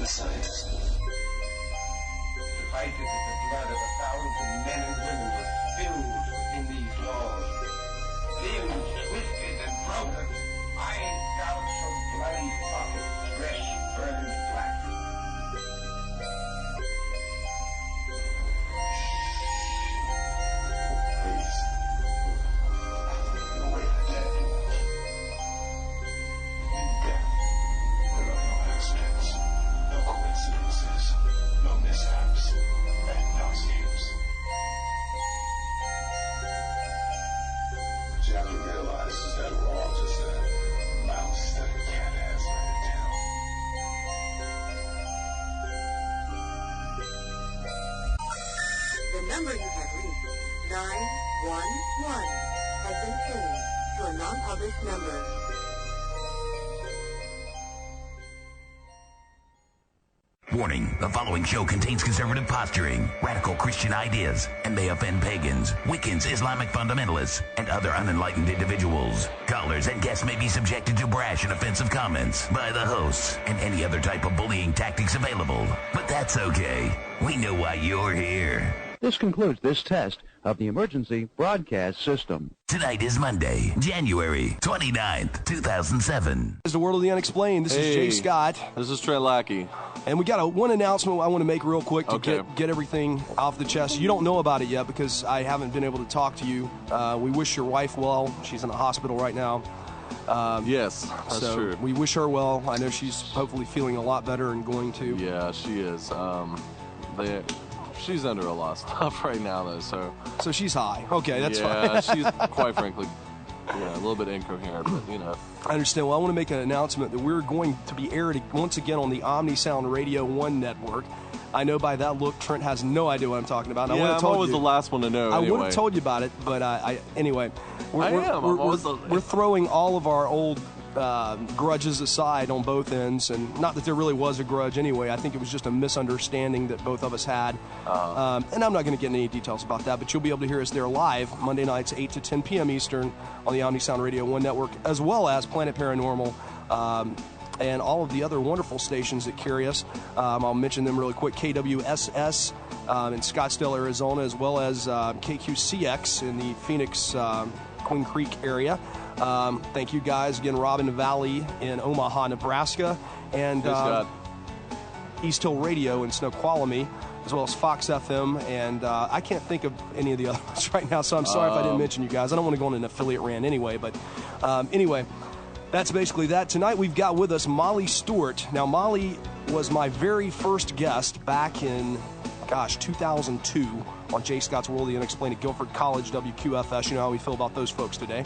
science. Suffice it that the blood of 1,000 men and women was spilled within these walls. Limbs twisted and broken, eyes gouged from bloody sockets, flesh burned black. Please. No way for dead. In death, there are no accidents, no coincidences, no mishaps, and no escapes. What you have to realize is that we're all just a mouse that a cat has by the tail. The number you have reached, 911, has been changed to a non-published number. Warning, the following show contains conservative posturing, radical Christian ideas, and may offend pagans, Wiccans, Islamic fundamentalists, and other unenlightened individuals. Callers and guests may be subjected to brash and offensive comments by the hosts and any other type of bullying tactics available. But that's okay. We know why you're here. This concludes this test of the emergency broadcast system. Tonight is Monday, January 29th, 2007. This is the World of the Unexplained. This is Jay Scott. This is Trent Lackey. And we got one announcement I want to make real quick to Okay. get everything off the chest. You don't know about it yet because I haven't been able to talk to you. We wish your wife well. She's in the hospital right now. Yes, that's so true. we wish her well. I know she's hopefully feeling a lot better and going to. Yeah, she is. She's under a lot of stuff right now, though, so... So she's high. Okay, that's fine. Yeah, she's, quite frankly, a little bit incoherent, but, I understand. Well, I want to make an announcement that we're going to be aired once again on the Omnisound Radio 1 network. I know by that look, Trent has no idea what I'm talking about. Yeah, I'm always the last one to know, I anyway. would have told you about it, but anyway. We're throwing all of our old grudges aside on both ends, and not that there really was a grudge anyway. I think it was just a misunderstanding that both of us had. And I'm not going to get into any details about that, but you'll be able to hear us there live Monday nights, 8 to 10 p.m. Eastern on the Omnisound Radio 1 network, as well as Planet Paranormal, and all of the other wonderful stations that carry us. I'll mention them really quick. KWSS in Scottsdale, Arizona, as well as KQCX in the Phoenix, Queen Creek area. Thank you guys again, Robin Valley in Omaha, Nebraska, and East Hill Radio in Snoqualmie, as well as Fox FM, and I can't think of any of the other ones right now, so I'm sorry if I didn't mention you guys. I don't want to go on an affiliate rant anyway, but anyway, that's basically that. Tonight we've got with us Mollie Stewart. Now, Mollie was my very first guest back in, 2002 on Jay Scott's World of the Unexplained at Guilford College, WQFS. You know how we feel about those folks today.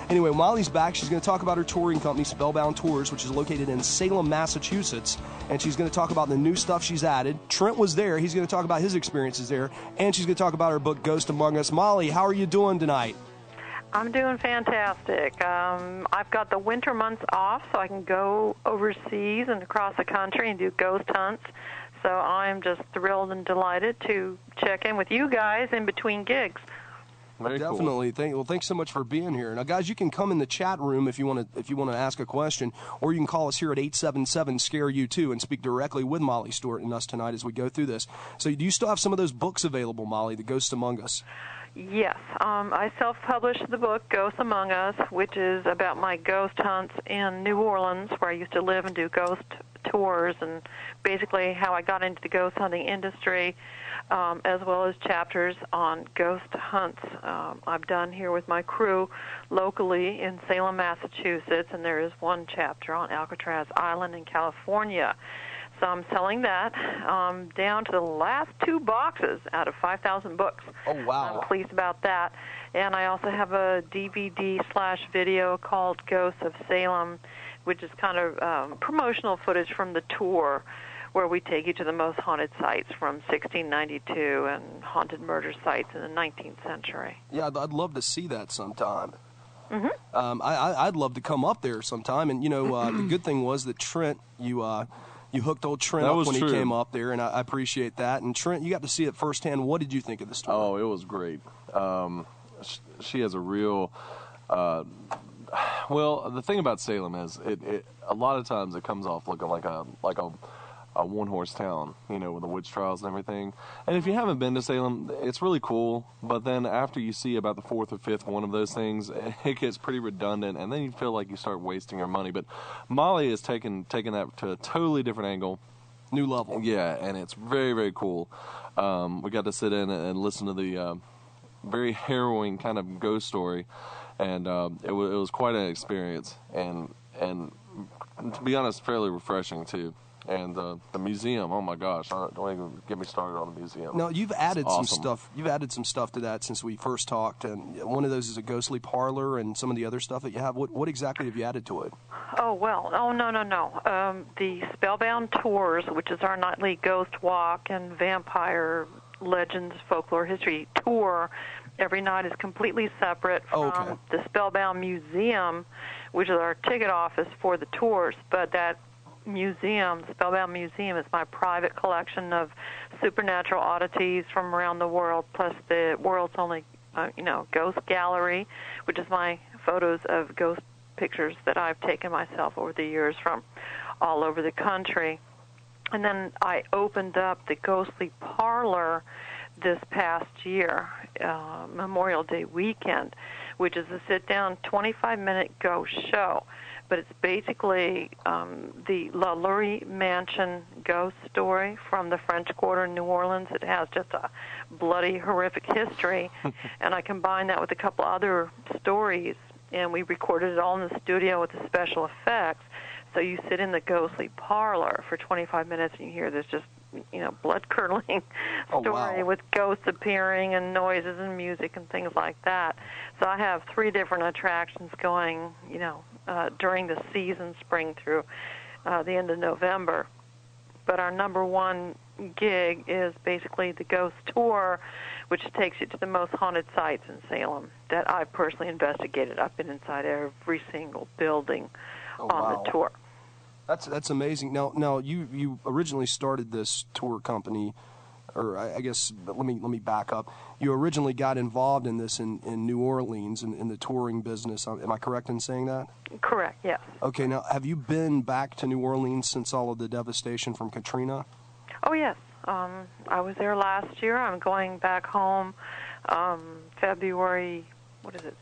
Anyway, Mollie's back. She's going to talk about her touring company, Spellbound Tours, which is located in Salem, Massachusetts. And she's going to talk about the new stuff she's added. Trent was there. He's going to talk about his experiences there. And she's going to talk about her book, Ghost Among Us. Mollie, how are you doing tonight? I'm doing fantastic. I've got the winter months off, so I can go overseas and across the country and do ghost hunts. So I'm just thrilled and delighted to check in with you guys in between gigs. Very Definitely. Cool. Thanks so much for being here. Now, guys, you can come in the chat room if you want to ask a question, or you can call us here at 877-SCARE-U2 and speak directly with Mollie Stewart and us tonight as we go through this. So, do you still have some of those books available, Mollie, The Ghosts Among Us? Yes. I self-published the book, Ghosts Among Us, which is about my ghost hunts in New Orleans, where I used to live and do ghost tours, and basically how I got into the ghost hunting industry, as well as chapters on ghost hunts I've done here with my crew locally in Salem, Massachusetts, and there is one chapter on Alcatraz Island in California. So I'm selling that down to the last 2 boxes out of 5,000 books. Oh, wow. I'm pleased about that. And I also have a DVD/video called Ghosts of Salem, which is kind of promotional footage from the tour, where we take you to the most haunted sites from 1692 and haunted murder sites in the 19th century. Yeah, I'd love to see that sometime. I'd love to come up there sometime. And, the good thing was that Trent, you hooked old Trent up when he came up there, and I appreciate that. And Trent, you got to see it firsthand. What did you think of the story? Oh, it was great. She has a real, Well, the thing about Salem is it a lot of times it comes off looking like a one-horse town, with the witch trials and everything. And if you haven't been to Salem, it's really cool. But then after you see about the fourth or fifth one of those things, it gets pretty redundant, and then you feel like you start wasting your money. But Mollie is taking that to a totally different angle. New level. Yeah, and it's very, very cool. We got to sit in and listen to the very harrowing kind of ghost story, and it was quite an experience, and to be honest, fairly refreshing too. And the museum, oh my gosh, don't even get me started on the museum. No, you've added awesome. some stuff. You've added some stuff to that since we first talked, and one of those is a ghostly parlor and some of the other stuff that you have. What exactly have you added to it? Oh, well, no. The Spellbound Tours, which is our nightly ghost walk and vampire legends, folklore, history tour, every night is completely separate from the Spellbound Museum, which is our ticket office for the tours. But that museum, the Spellbound Museum, is my private collection of supernatural oddities from around the world, plus the world's only, ghost gallery, which is my photos of ghost pictures that I've taken myself over the years from all over the country. And then I opened up the ghostly parlor this past year, Memorial Day weekend, which is a sit-down 25-minute ghost show. But it's basically the La Lurie Mansion ghost story from the French Quarter in New Orleans. It has just a bloody, horrific history, and I combined that with a couple other stories, and we recorded it all in the studio with the special effects. So you sit in the ghostly parlor for 25 minutes, and you hear this just, blood-curdling story with ghosts appearing and noises and music and things like that. So I have 3 different attractions going, during the season, spring through the end of November. But our number one gig is basically the ghost tour, which takes you to the most haunted sites in Salem that I've personally investigated. I've been inside every single building on the tour. That's amazing. Now you originally started this tour company, or I guess let me back up. You originally got involved in this in New Orleans in the touring business. Am I correct in saying that? Correct. Yes. Okay. Now, have you been back to New Orleans since all of the devastation from Katrina? Oh yes. I was there last year. I'm going back home February.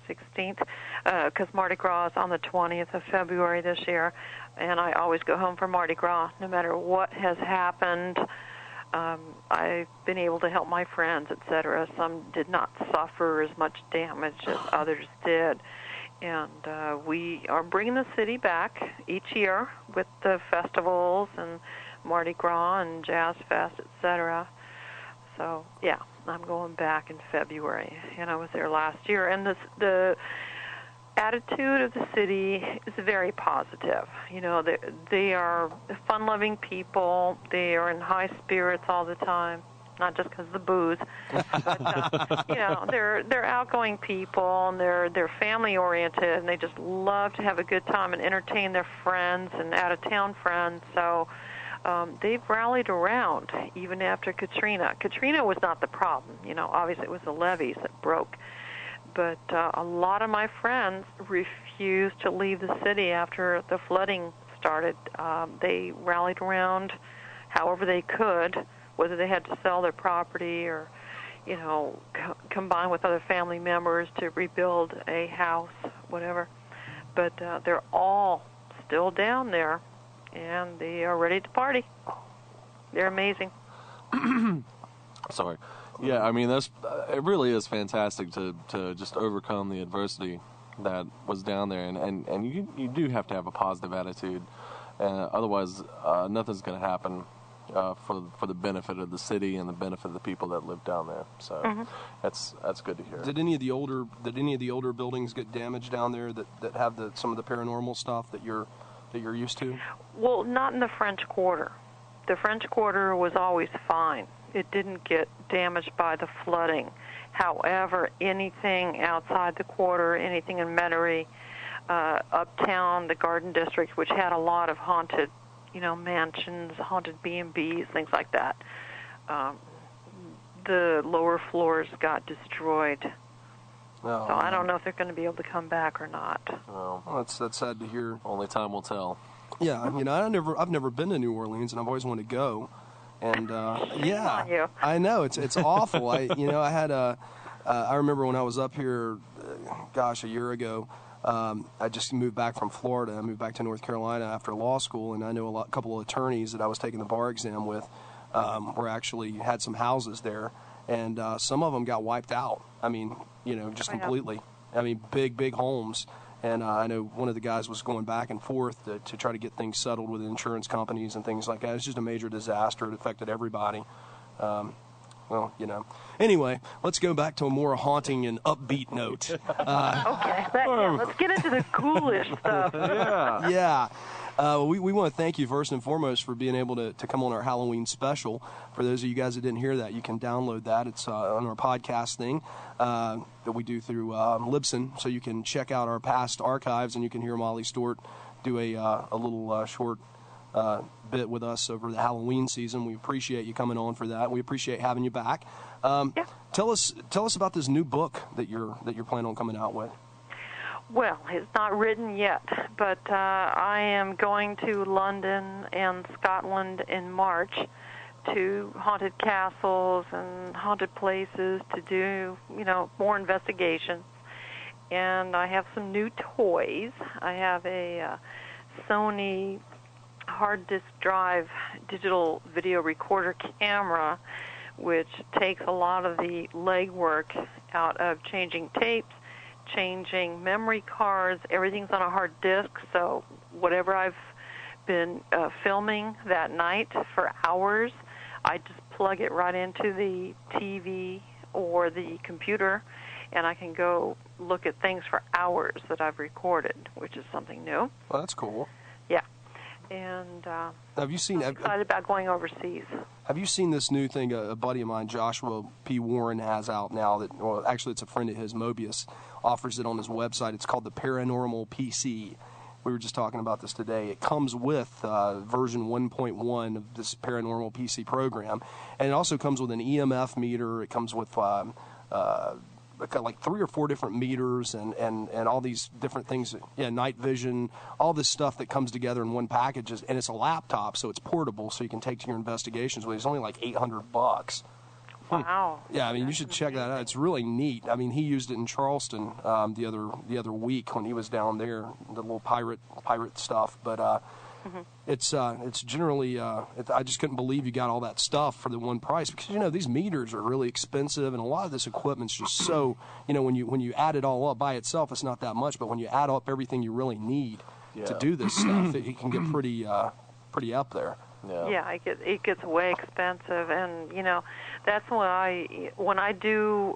16th? Because Mardi Gras is on the 20th of February this year, and I always go home for Mardi Gras, no matter what has happened. I've been able to help my friends, etc. Some did not suffer as much damage as others did. And we are bringing the city back each year with the festivals and Mardi Gras and Jazz Fest, etc. So, yeah, I'm going back in February, and I was there last year. And the attitude of the city is very positive. They are fun-loving people. They are in high spirits all the time, not just because of the booze. But, they're outgoing people, and they're family-oriented, and they just love to have a good time and entertain their friends and out-of-town friends. So they've rallied around even after Katrina. Katrina was not the problem. Obviously it was the levees that broke. But a lot of my friends refused to leave the city after the flooding started. They rallied around however they could, whether they had to sell their property or, combine with other family members to rebuild a house, whatever. But they're all still down there, and they are ready to party. They're amazing. Sorry. Yeah, I mean, it really is fantastic to just overcome the adversity that was down there, and you do have to have a positive attitude, otherwise nothing's going to happen for the benefit of the city and the benefit of the people that live down there. So that's good to hear. Did any of the older buildings get damaged down there that have some of the paranormal stuff that you're used to? Well, not in the French Quarter. The French Quarter was always fine. It didn't get damaged by the flooding. However, anything outside the quarter, anything in Metairie, uptown, the Garden District, which had a lot of haunted, mansions, haunted B&Bs, things like that, the lower floors got destroyed. Oh, So I don't know if they're going to be able to come back or not. Well, that's sad to hear. only time will tell. Yeah, I've never been to New Orleans, and I've always wanted to go. And yeah, on you. I know it's awful. I had I remember when I was up here, a year ago. I just moved back from Florida. I moved back to North Carolina after law school, and I know a couple of attorneys that I was taking the bar exam with. Were actually had some houses there, and some of them got wiped out. I mean, just completely. I mean, big homes. And I know one of the guys was going back and forth to try to get things settled with insurance companies and things like that. It's just a major disaster. It affected everybody. Anyway, let's go back to a more haunting and upbeat note. Okay, let's get into the ghoulish stuff. Yeah. We want to thank you first and foremost for being able to come on our Halloween special. For those of you guys that didn't hear that, you can download that. It's on our podcast thing that we do through Libsyn, so you can check out our past archives and you can hear Mollie Stewart do a little short bit with us over the Halloween season. We appreciate you coming on for that. We appreciate having you back. Tell us about this new book that you're planning on coming out with. Well, it's not written yet, but I am going to London and Scotland in March to haunted castles and haunted places to do, more investigations. And I have some new toys. I have a Sony hard disk drive digital video recorder camera, which takes a lot of the legwork out of changing tapes, changing memory cards. Everything's on a hard disk, so whatever I've been filming that night for hours, I just plug it right into the TV or the computer, and I can go look at things for hours that I've recorded, which is something new. Well, that's cool. Yeah. And I'm excited about going overseas. Have you seen this new thing a buddy of mine, Joshua P. Warren, has out now? Actually, it's a friend of his, Mobius, offers it on his website. It's called the Paranormal Pc. We were just talking about this today. It comes with version 1.1 of this Paranormal PC program, and it also comes with an EMF meter. It comes with like 3 or 4 different meters and all these different things, night vision, all this stuff that comes together in one package. And it's a laptop, so it's portable, so you can take to your investigations. It's only like $800. Wow. Yeah, I mean, you should check that out. It's really neat. I mean, he used it in Charleston the other week when he was down there, the little pirate stuff. But it's generally I just couldn't believe you got all that stuff for the one price, because these meters are really expensive, and a lot of this equipment's just so when you add it all up by itself, it's not that much, but when you add up everything you really need to do this stuff, it can get pretty up there. Yeah, it gets way expensive, and that's why when I do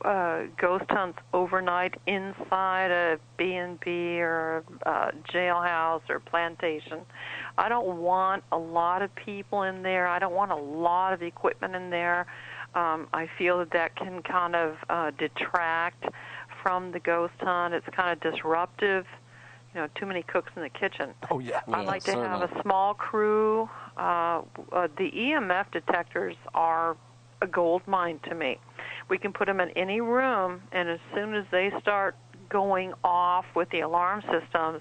ghost hunts overnight inside a B&B or a jailhouse or plantation, I don't want a lot of people in there. I don't want a lot of equipment in there. I feel that can kind of detract from the ghost hunt. It's kind of disruptive. Too many cooks in the kitchen. Oh, yeah. I like to have a small crew. The EMF detectors are a gold mine to me. We can put them in any room, and as soon as they start going off with the alarm systems,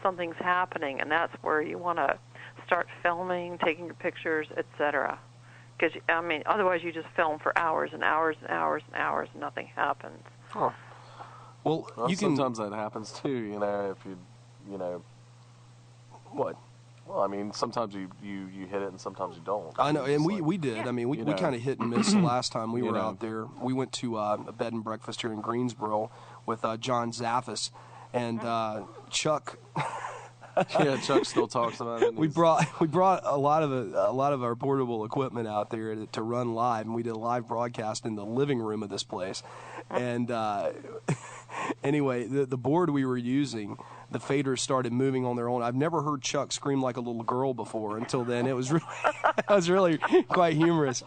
something's happening, and that's where you want to start filming, taking your pictures, etc. Because, otherwise you just film for hours and hours and hours and hours, and nothing happens. Oh. Well, sometimes that happens too, if What? Well, sometimes you hit it and sometimes you don't. I know, and we did. Yeah. We kind of hit and miss the last time we were out there. We went to a bed and breakfast here in Greensboro with John Zaffis and Chuck. Yeah, Chuck still talks about it. We brought a lot of our portable equipment out there to run live, and we did a live broadcast in the living room of this place. And anyway, the board we were using, the faders started moving on their own. I've never heard Chuck scream like a little girl before until then. It was really, it was really quite humorous.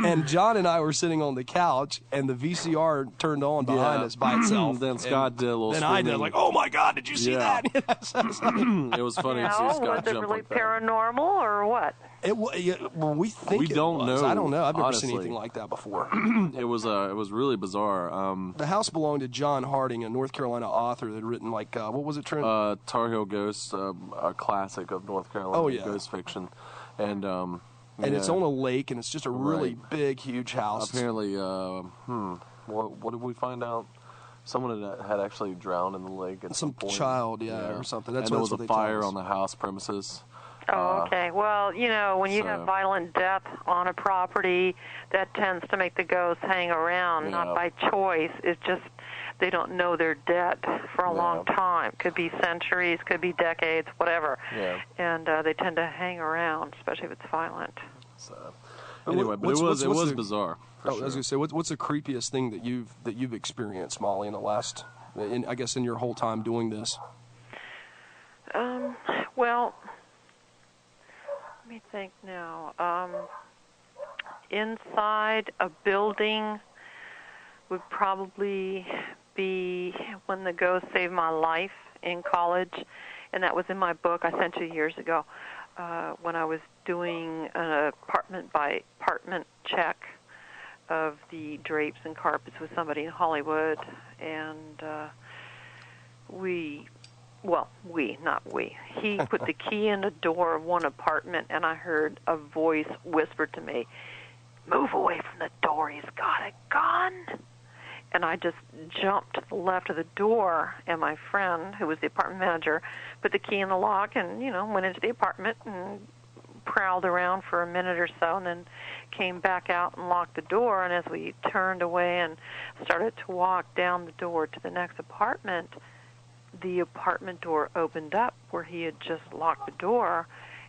And John and I were sitting on the couch, and the VCR turned on behind us by itself. Then Scott did a little. Then screaming. I did like, oh my God, did you see that? It was funny to see Scott was it jump really like that. paranormal or what? We think We it don't was. know, I don't know. I've never seen honestly. anything like that before. It was really bizarre. The house belonged to John Harding, a North Carolina author that had written like what was it, Trent? Tar Heel Ghosts, a classic of North Carolina ghost fiction, and it's on a lake, and it's just a really big, huge house. Apparently, what did we find out? Someone had actually drowned in the lake at some point. Child, or something. That's and there what was a fire on the house premises. Oh, okay. Well, when you have violent death on a property, that tends to make the ghosts hang around, not by choice. It's just they don't know they're dead for a long time. Could be centuries, could be decades, whatever. Yeah. And they tend to hang around, especially if it's violent. So, anyway, but it was bizarre. I was going to say, what's the creepiest thing that you've experienced, Molly, in the last, I guess, in your whole time doing this? Well, let me think now. Inside a building would probably be when the ghost saved my life in college, and that was in my book I sent you years ago when I was doing an apartment-by-apartment check of the drapes and carpets with somebody in Hollywood, and he put the key in the door of one apartment, and I heard a voice whisper to me, "Move away from the door, he's got a gun." And I just jumped to the left of the door, and my friend, who was the apartment manager, put the key in the lock and, went into the apartment and prowled around for a minute or so, and then came back out and locked the door. And as we turned away and started to walk down the door to the next apartment, the apartment door opened up where he had just locked the door,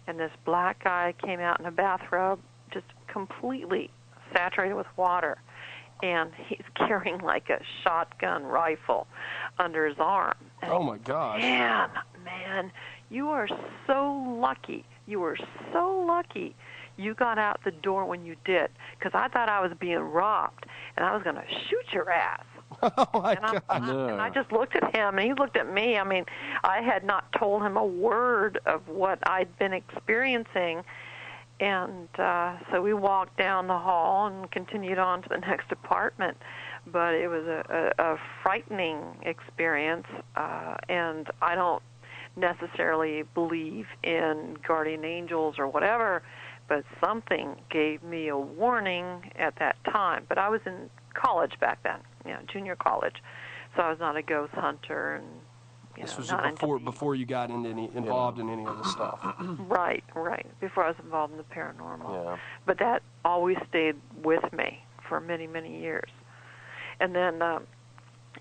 and this black guy came out in a bathrobe, just completely saturated with water, and he's carrying like a shotgun rifle under his arm. And oh my gosh. Man, you are so lucky. You were so lucky you got out the door when you did, because I thought I was being robbed, and I was going to shoot your ass. Oh my God. And I just looked at him, and he looked at me. I mean, I had not told him a word of what I'd been experiencing, and so we walked down the hall and continued on to the next apartment. But it was a frightening experience, and I don't necessarily believe in guardian angels or whatever, but something gave me a warning at that time. But I was in college back then, junior college, so I was not a ghost hunter, and this was before you got into involved in any of this stuff. Right. Before I was involved in the paranormal. Yeah. But that always stayed with me for many, many years. And then,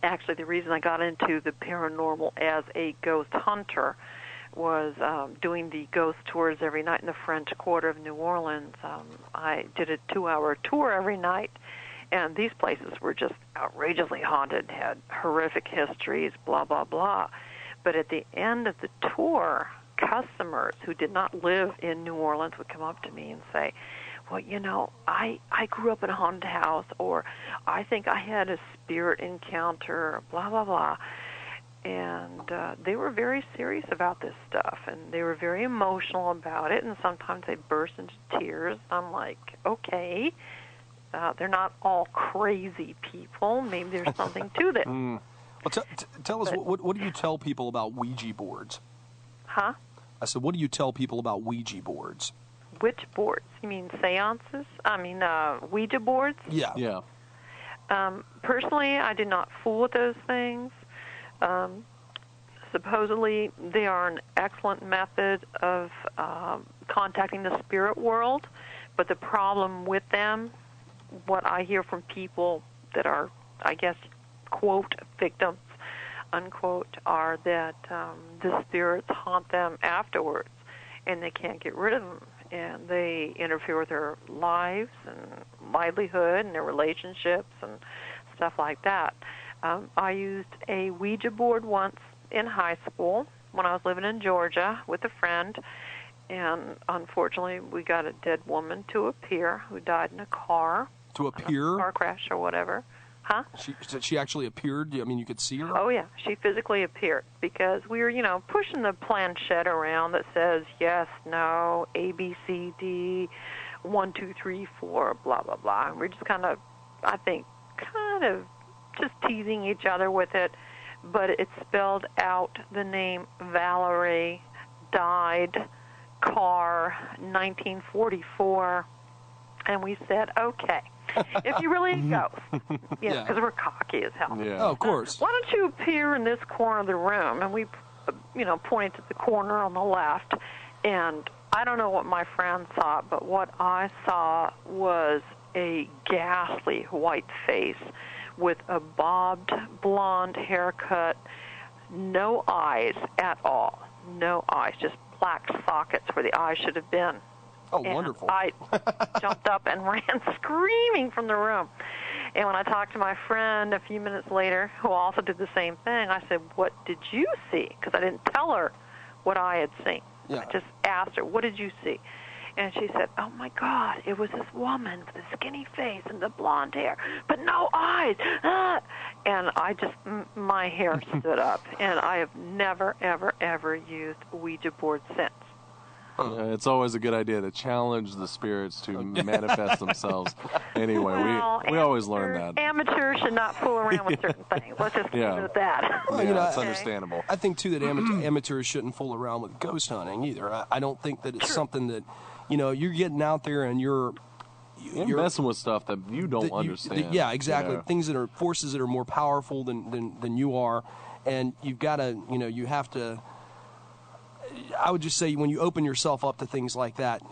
actually, the reason I got into the paranormal as a ghost hunter was doing the ghost tours every night in the French Quarter of New Orleans. I did a 2-hour tour every night, and these places were just outrageously haunted, had horrific histories, blah, blah, blah. But at the end of the tour, customers who did not live in New Orleans would come up to me and say, well, I grew up in a haunted house, or I think I had a spirit encounter, blah, blah, blah. And they were very serious about this stuff, and they were very emotional about it, and sometimes they burst into tears. I'm like, okay, they're not all crazy people. Maybe there's something to this. Well, tell us, what do you tell people about Ouija boards? Huh? I said, what do you tell people about Ouija boards? Which boards? You mean seances? I mean, Ouija boards? Yeah. Personally, I do not fool with those things. Supposedly, they are an excellent method of contacting the spirit world, but the problem with them, what I hear from people that are, I guess, quote, victims, unquote, are that the spirits haunt them afterwards, and they can't get rid of them, and they interfere with their lives and livelihood and their relationships and stuff like that. I used a Ouija board once in high school when I was living in Georgia with a friend, and unfortunately we got a dead woman to appear who died in a car. To appear? Car crash or whatever. Huh? She actually appeared? I mean, you could see her? Oh, yeah. She physically appeared because we were, pushing the planchette around that says yes, no, A, B, C, D, 1, 2, 3, 4, blah, blah, blah. And we're just kind of just teasing each other with it. But it spelled out the name Valerie, died, car, 1944. And we said, okay. If you really go, because we're cocky as hell. Yeah. Oh, of course. Why don't you appear in this corner of the room? And we, pointed to the corner on the left. And I don't know what my friend saw, but what I saw was a ghastly white face with a bobbed blonde haircut, no eyes at all. No eyes, just black sockets where the eyes should have been. Oh, and wonderful. I jumped up and ran screaming from the room. And when I talked to my friend a few minutes later, who also did the same thing, I said, what did you see? Because I didn't tell her what I had seen. Yeah. I just asked her, what did you see? And she said, oh, my God, it was this woman with the skinny face and the blonde hair, but no eyes. Ah! And my hair stood up. And I have never, ever, ever used a Ouija board since. It's always a good idea to challenge the spirits to manifest themselves. Anyway, we always learn that. Amateurs should not fool around with certain things. Let's just leave it at that. Well, that's understandable. I think, too, that amateurs shouldn't fool around with ghost hunting either. I don't think that it's something that, you're getting out there and you're messing with stuff that you don't understand. Yeah, exactly. Things that are forces that are more powerful than you are. And you've got to, you have to... I would just say when you open yourself up to things like that,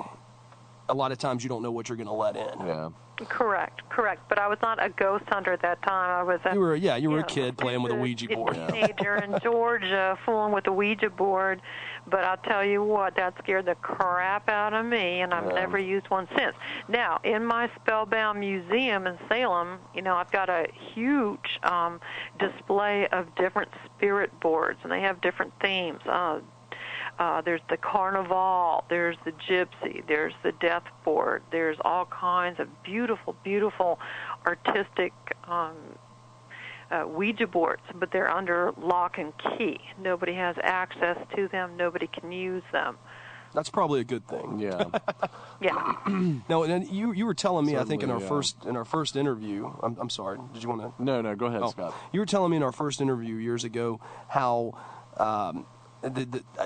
a lot of times you don't know what you're going to let in. Yeah. Correct. But I was not a ghost hunter at that time. I was you were a kid playing with a Ouija board. A teenager in Georgia fooling with a Ouija board. But I'll tell you what, that scared the crap out of me, and I've never used one since. Now, in my Spellbound Museum in Salem, I've got a huge display of different spirit boards, and they have different themes. There's the Carnival, there's the Gypsy, there's the Death Board, there's all kinds of beautiful, beautiful artistic Ouija boards, but they're under lock and key. Nobody has access to them. Nobody can use them. That's probably a good thing. Yeah. Yeah. No, and you were telling me, certainly, I think in our first interview. I'm sorry. Did you want to? No. Go ahead, Scott. You were telling me in our first interview years ago how.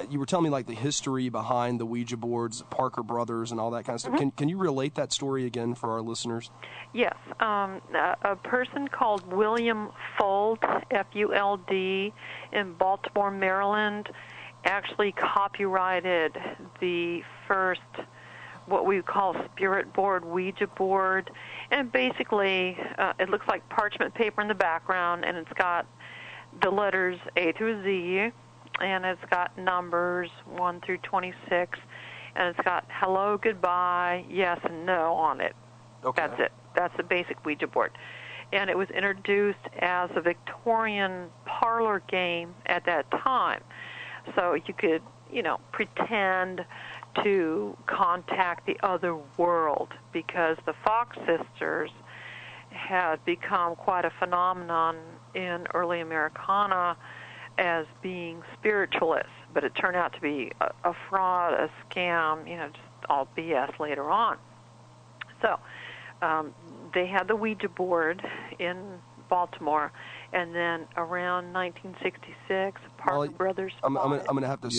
You were telling me like the history behind the Ouija boards, Parker Brothers, and all that kind of stuff. Mm-hmm. Can you relate that story again for our listeners? Yes. A person called William Fuld, F-U-L-D, in Baltimore, Maryland, actually copyrighted the first what we call spirit board, Ouija board. And basically, it looks like parchment paper in the background, and it's got the letters A through Z, and it's got numbers 1 through 26, and it's got hello, goodbye, yes, and no on it. Okay. That's it. That's the basic Ouija board. And it was introduced as a Victorian parlor game at that time. So you could, pretend to contact the other world, because the Fox sisters had become quite a phenomenon in early Americana as being spiritualists, but it turned out to be a fraud, a scam, just all BS later on. So they had the Ouija board in Baltimore, and then around 1966, Parker Brothers. I'm going to have to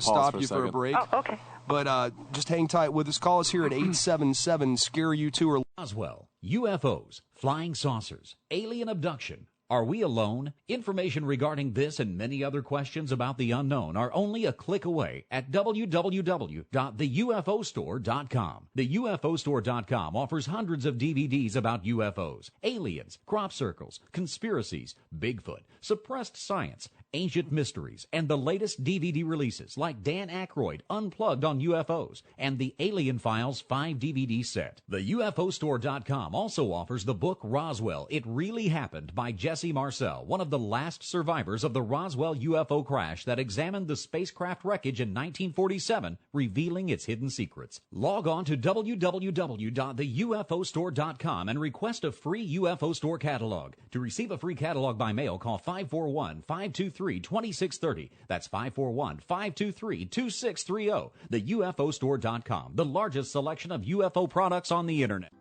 stop you for a break. Oh, okay. But just hang tight with us. Call us here at 877-SCARE-YOU2 or Roswell, UFOs, flying saucers, alien abduction. Are we alone? Information regarding this and many other questions about the unknown are only a click away at www.theufostore.com. The UFOstore.com offers hundreds of DVDs about UFOs, aliens, crop circles, conspiracies, Bigfoot, suppressed science, Ancient Mysteries, and the latest DVD releases like Dan Aykroyd Unplugged on UFOs and the Alien Files 5 DVD set. The UFOstore.com also offers the book Roswell, It Really Happened by Jesse Marcel, one of the last survivors of the Roswell UFO crash that examined the spacecraft wreckage in 1947, revealing its hidden secrets. Log on to www.theufostore.com and request a free UFO Store catalog. To receive a free catalog by mail, call 541-523-2630. That's 541-523-2630. TheUFOstore.com, the largest selection of UFO products on the internet.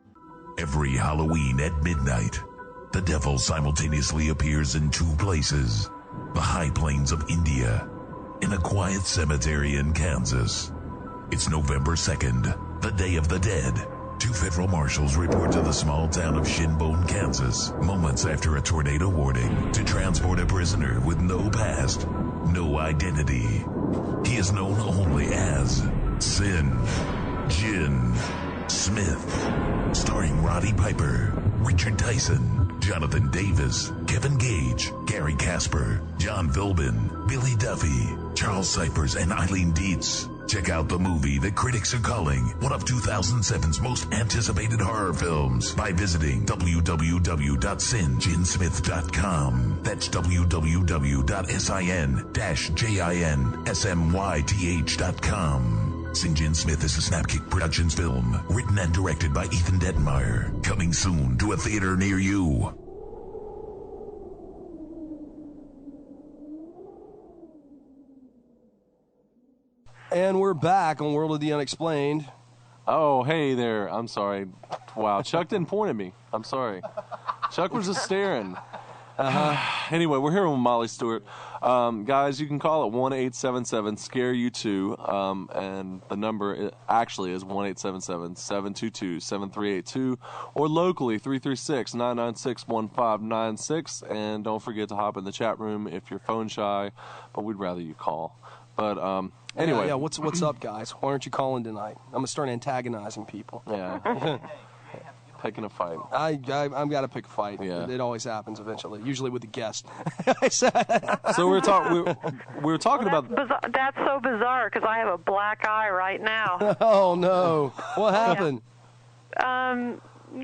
Every Halloween at midnight, the devil simultaneously appears in two places: the high plains of India and a quiet cemetery in Kansas. It's November 2nd, the Day of the Dead. Two federal marshals report to the small town of Shinbone, Kansas, moments after a tornado warning, to transport a prisoner with no past, no identity. He is known only as Sin Jin Smith. Starring Roddy Piper, Richard Tyson, Jonathan Davis, Kevin Gage, Gary Casper, John Vilbin, Billy Duffy, Charles Cyphers, and Eileen Dietz. Check out the movie that critics are calling one of 2007's most anticipated horror films by visiting www.sinjinsmith.com. That's www.sin-jinsmyth.com. St. John Smith is a Snapkick Productions film, written and directed by Ethan Detmeyer. Coming soon to a theater near you. And we're back on World of the Unexplained. Oh, hey there. I'm sorry. Wow, Chuck didn't point at me. I'm sorry. Chuck was just staring. Anyway, we're here with Mollie Stewart. Guys, you can call it 1-877-SCARE-YOU-TOO, and the number actually is 1-877-722-7382, or locally 336-996-1596. And don't forget to hop in the chat room if you're phone shy, but we'd rather you call. But anyway, yeah. What's up, guys? Why aren't you calling tonight? I'm gonna start antagonizing people. Yeah. Picking a fight. I've got to pick a fight. Yeah. It always happens eventually, usually with a guest. So we were talking about. That's so bizarre because I have a black eye right now. Oh no! What happened?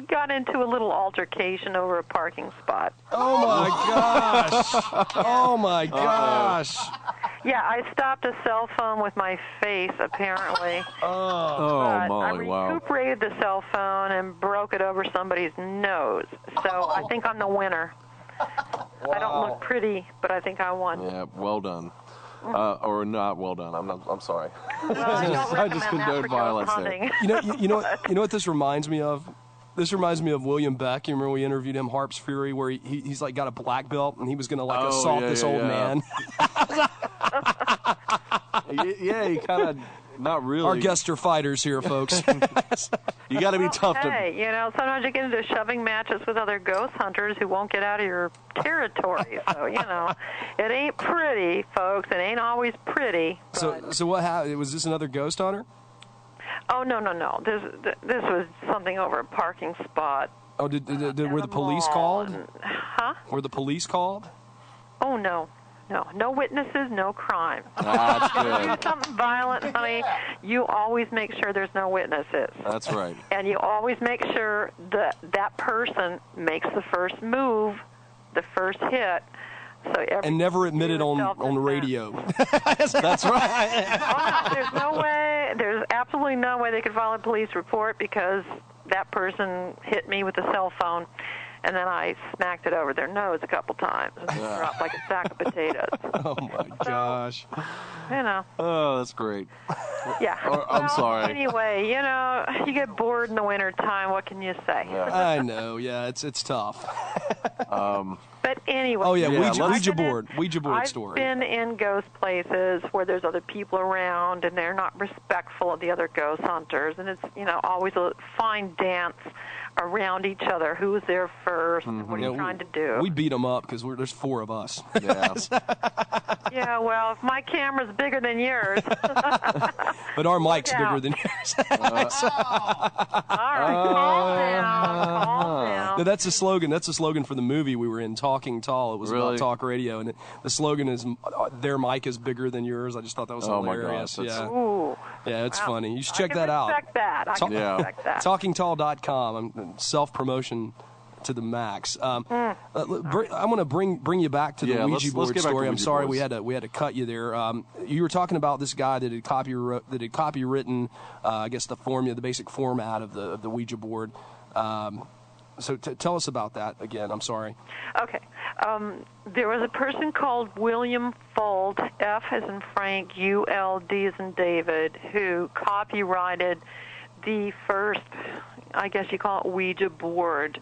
Got into a little altercation over a parking spot. Oh my gosh! Oh my gosh! Yeah, I stopped a cell phone with my face, apparently. Oh, Mollie, wow. I recuperated the cell phone and broke it over somebody's nose. So I think I'm the winner. Wow. I don't look pretty, but I think I won. Yeah, well done. Or not well done. I'm sorry. I just condoned violence there. You know what this reminds me of? This reminds me of William Beck. You remember we interviewed him, Harp's Fury, where he's like got a black belt and he was gonna assault this old man. Yeah, he kind of not really. Our guests are fighters here, folks. You got to be tough to. Hey, sometimes you get into shoving matches with other ghost hunters who won't get out of your territory. So it ain't pretty, folks. It ain't always pretty. But... So what happened? Was this another ghost hunter? Oh no! This was something over a parking spot. Oh, were the police called? Huh? Were the police called? Oh no witnesses, no crime. That's good. If you do something violent, honey, you always make sure there's no witnesses. That's right. And you always make sure that person makes the first move, the first hit. And never admit it on the radio. That's right. There's no way. There's absolutely no way they could file a police report because that person hit me with a cell phone, and then I smacked it over their nose a couple times and dropped like a sack of potatoes. Oh my gosh. Oh, that's great. Yeah. I'm sorry. Anyway, you get bored in the wintertime. What can you say? Yeah. I know. Yeah, it's tough. But anyway. Oh yeah, Ouija board story. I've been in ghost places where there's other people around and they're not respectful of the other ghost hunters, and it's always a fine dance around each other. Who was there first? Mm-hmm. What are you trying to do? We beat them up because there's 4 of us. Yeah. Yeah. Well, if my camera's bigger than yours. But our mic's bigger than yours. All right. Calm down. know. No, that's a slogan. That's a slogan for the movie we were in, Talking Tall. It was Really? about talk radio, and the slogan is "Their mic is bigger than yours." I just thought that was hilarious. My gosh, yeah, Ooh. yeah, it's Wow. funny. You should check that out. I can respect that. TalkingTall.com. I'm self-promotion to the max. I want to bring you back to the Ouija let's board get back to story. I'm Ouija sorry boards. we had to cut you there. You were talking about this guy that had copywritten, I guess the basic format of the Ouija board. So tell us about that again. I'm sorry. Okay. There was a person called William Fuld, F as in Frank, U-L-D as in David, who copyrighted the first, I guess you call it Ouija board.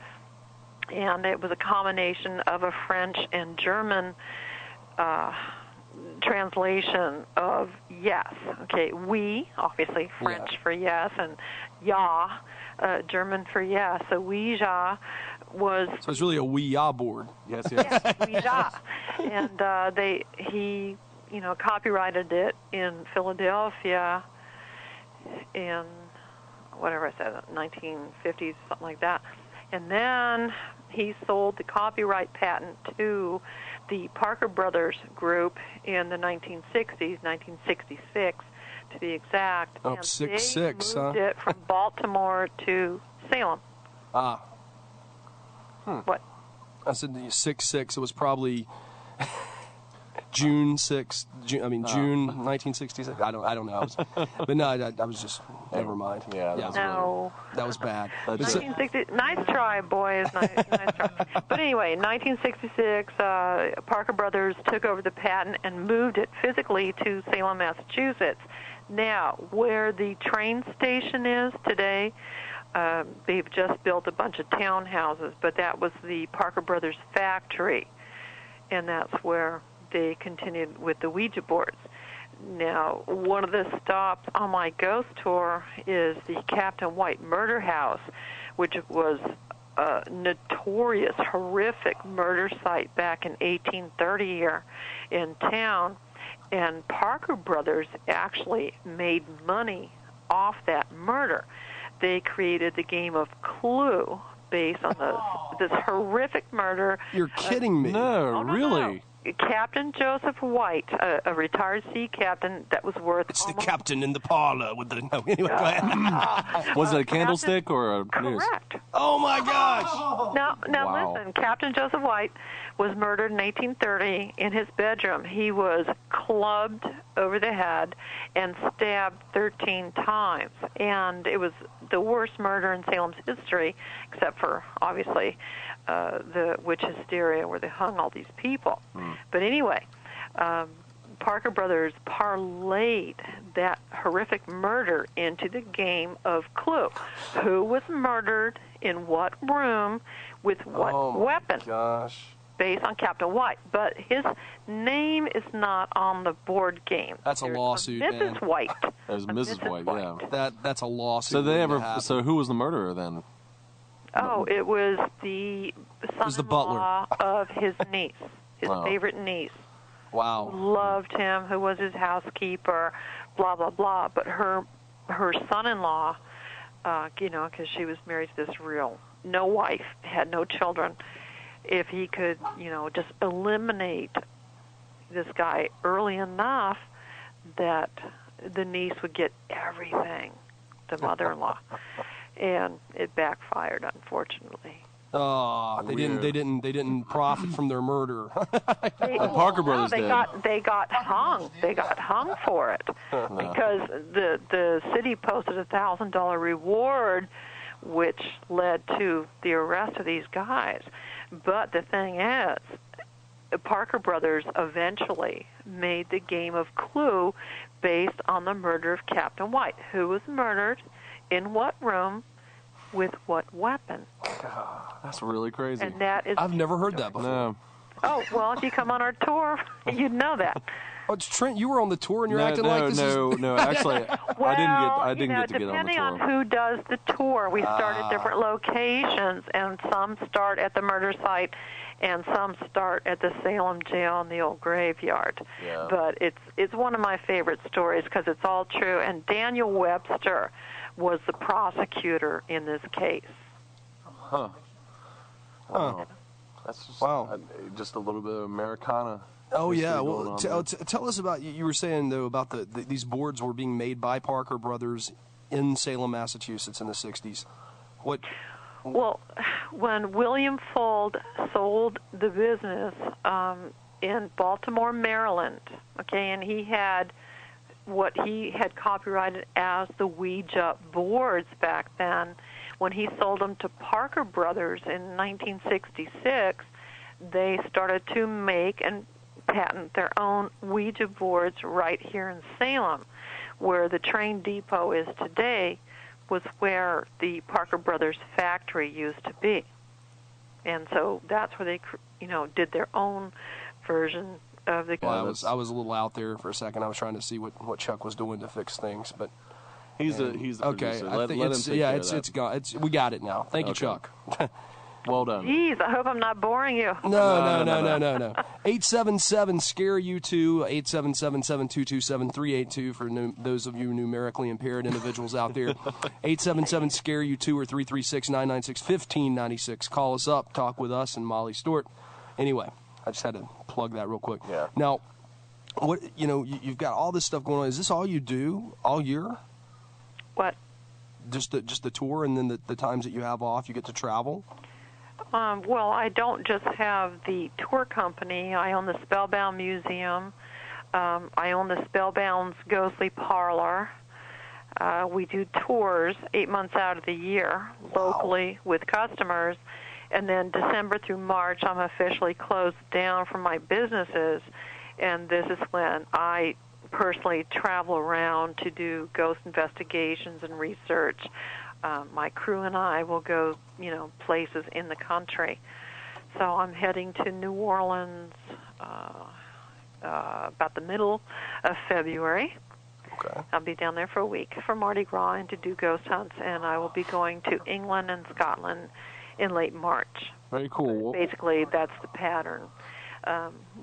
And it was a combination of a French and German translation of yes. Okay, oui, obviously French for yes, and ja, German for yes. So Ouija was... So it's really a Ouija board. Yes. Yes, Ouija. And he copyrighted it in Philadelphia in, whatever I said, 1950s, something like that. And then he sold the copyright patent to the Parker Brothers group in the 1960s, 1966 to be exact. Oh, and 66, they moved it from Baltimore to Salem. What? I said the 66. It was probably June 6th. June 1966. I don't know. But no, I was just never mind. Yeah. No. That was bad. 1960. Nice try, boys. Nice try. But anyway, 1966, Parker Brothers took over the patent and moved it physically to Salem, Massachusetts. Now, where the train station is today, they've just built a bunch of townhouses, but that was the Parker Brothers factory, and that's where they continued with the Ouija boards. Now, one of the stops on my ghost tour is the Captain White murder house, which was a notorious, horrific murder site back in 1830 here in town. And Parker Brothers actually made money off that murder. They created the game of Clue based on this horrific murder. You're kidding me. No, really? No. Captain Joseph White, a retired sea captain that was worth... It's the captain in the parlor with the... No, anyway, go ahead. Was it a candlestick or a noose? Correct. Oh, my gosh. Now Wow. listen, Captain Joseph White was murdered in 1830 in his bedroom. He was clubbed over the head and stabbed 13 times. And it was the worst murder in Salem's history, except for, obviously, the witch hysteria where they hung all these people. But anyway, Parker Brothers parlayed that horrific murder into the game of Clue. Who was murdered in what room with what weapon? Gosh. Based on Captain White. But his name is not on the board game. That's a lawsuit, Mrs. man. White. There's Mrs. White, yeah. That's a lawsuit. So who was the murderer then? Oh, it was the son-in-law of his niece, his favorite niece. Wow. Loved him, who was his housekeeper, blah, blah, blah. But her son-in-law, because she was married to this no wife, had no children, if he could, just eliminate this guy early enough that the niece would get everything, the mother-in-law. And it backfired, unfortunately. Oh, they didn't profit from their murder. Parker Brothers did. They got hung. They got hung for it because the city posted a $1,000 reward, which led to the arrest of these guys. But the thing is, Parker Brothers eventually made the game of Clue based on the murder of Captain White, who was murdered in what room with what weapon. That's really crazy. And that is... I've never heard that before. No. Oh, well, if you come on our tour, you'd know that. Oh, it's Trent, you were on the tour and you're acting like this is... No, actually, Well, I didn't get to get on the depending tour. on who does the tour, we start at different locations, and some start at the murder site, and some start at the Salem jail and the old graveyard. Yeah. But it's one of my favorite stories because it's all true, and Daniel Webster was the prosecutor in this case. Huh. Wow. That's just, just a little bit of Americana. Oh yeah, well, tell us about. You were saying though about these boards were being made by Parker Brothers in Salem, Massachusetts, in the '60s. What? Well, when William Fuld sold the business in Baltimore, Maryland, okay, and he had what he had copyrighted as the Ouija Boards back then. When he sold them to Parker Brothers in 1966, they started to make and patent their own Ouija boards right here in Salem, where the train depot is today, was where the Parker Brothers factory used to be. And so that's where they, did their own version of the... Well, I was a little out there for a second. I was trying to see what Chuck was doing to fix things, but... He's the okay. producer. I think we got it now. Thank you, Chuck. Well done. Jeez, I hope I'm not boring you. No. 877-SCARE-U2, 877-722-7382 for those of you numerically impaired individuals out there. 877-SCARE-U2 or 336-996-1596. Call us up, talk with us and Mollie Stewart. Anyway, I just had to plug that real quick. Yeah. Now, what you've got all this stuff going on. Is this all you do all year? What? Just the tour, and then the times that you have off, you get to travel? Well, I don't just have the tour company. I own the Spellbound Museum. I own the Spellbound's Ghostly Parlor. We do tours 8 months out of the year locally with customers. And then December through March, I'm officially closed down for my businesses. And this is when I personally travel around to do ghost investigations and research. My crew and I will go, places in the country. So I'm heading to New Orleans about the middle of February. Okay. I'll be down there for a week for Mardi Gras and to do ghost hunts, and I will be going to England and Scotland in late March. Very cool. Basically, that's the pattern.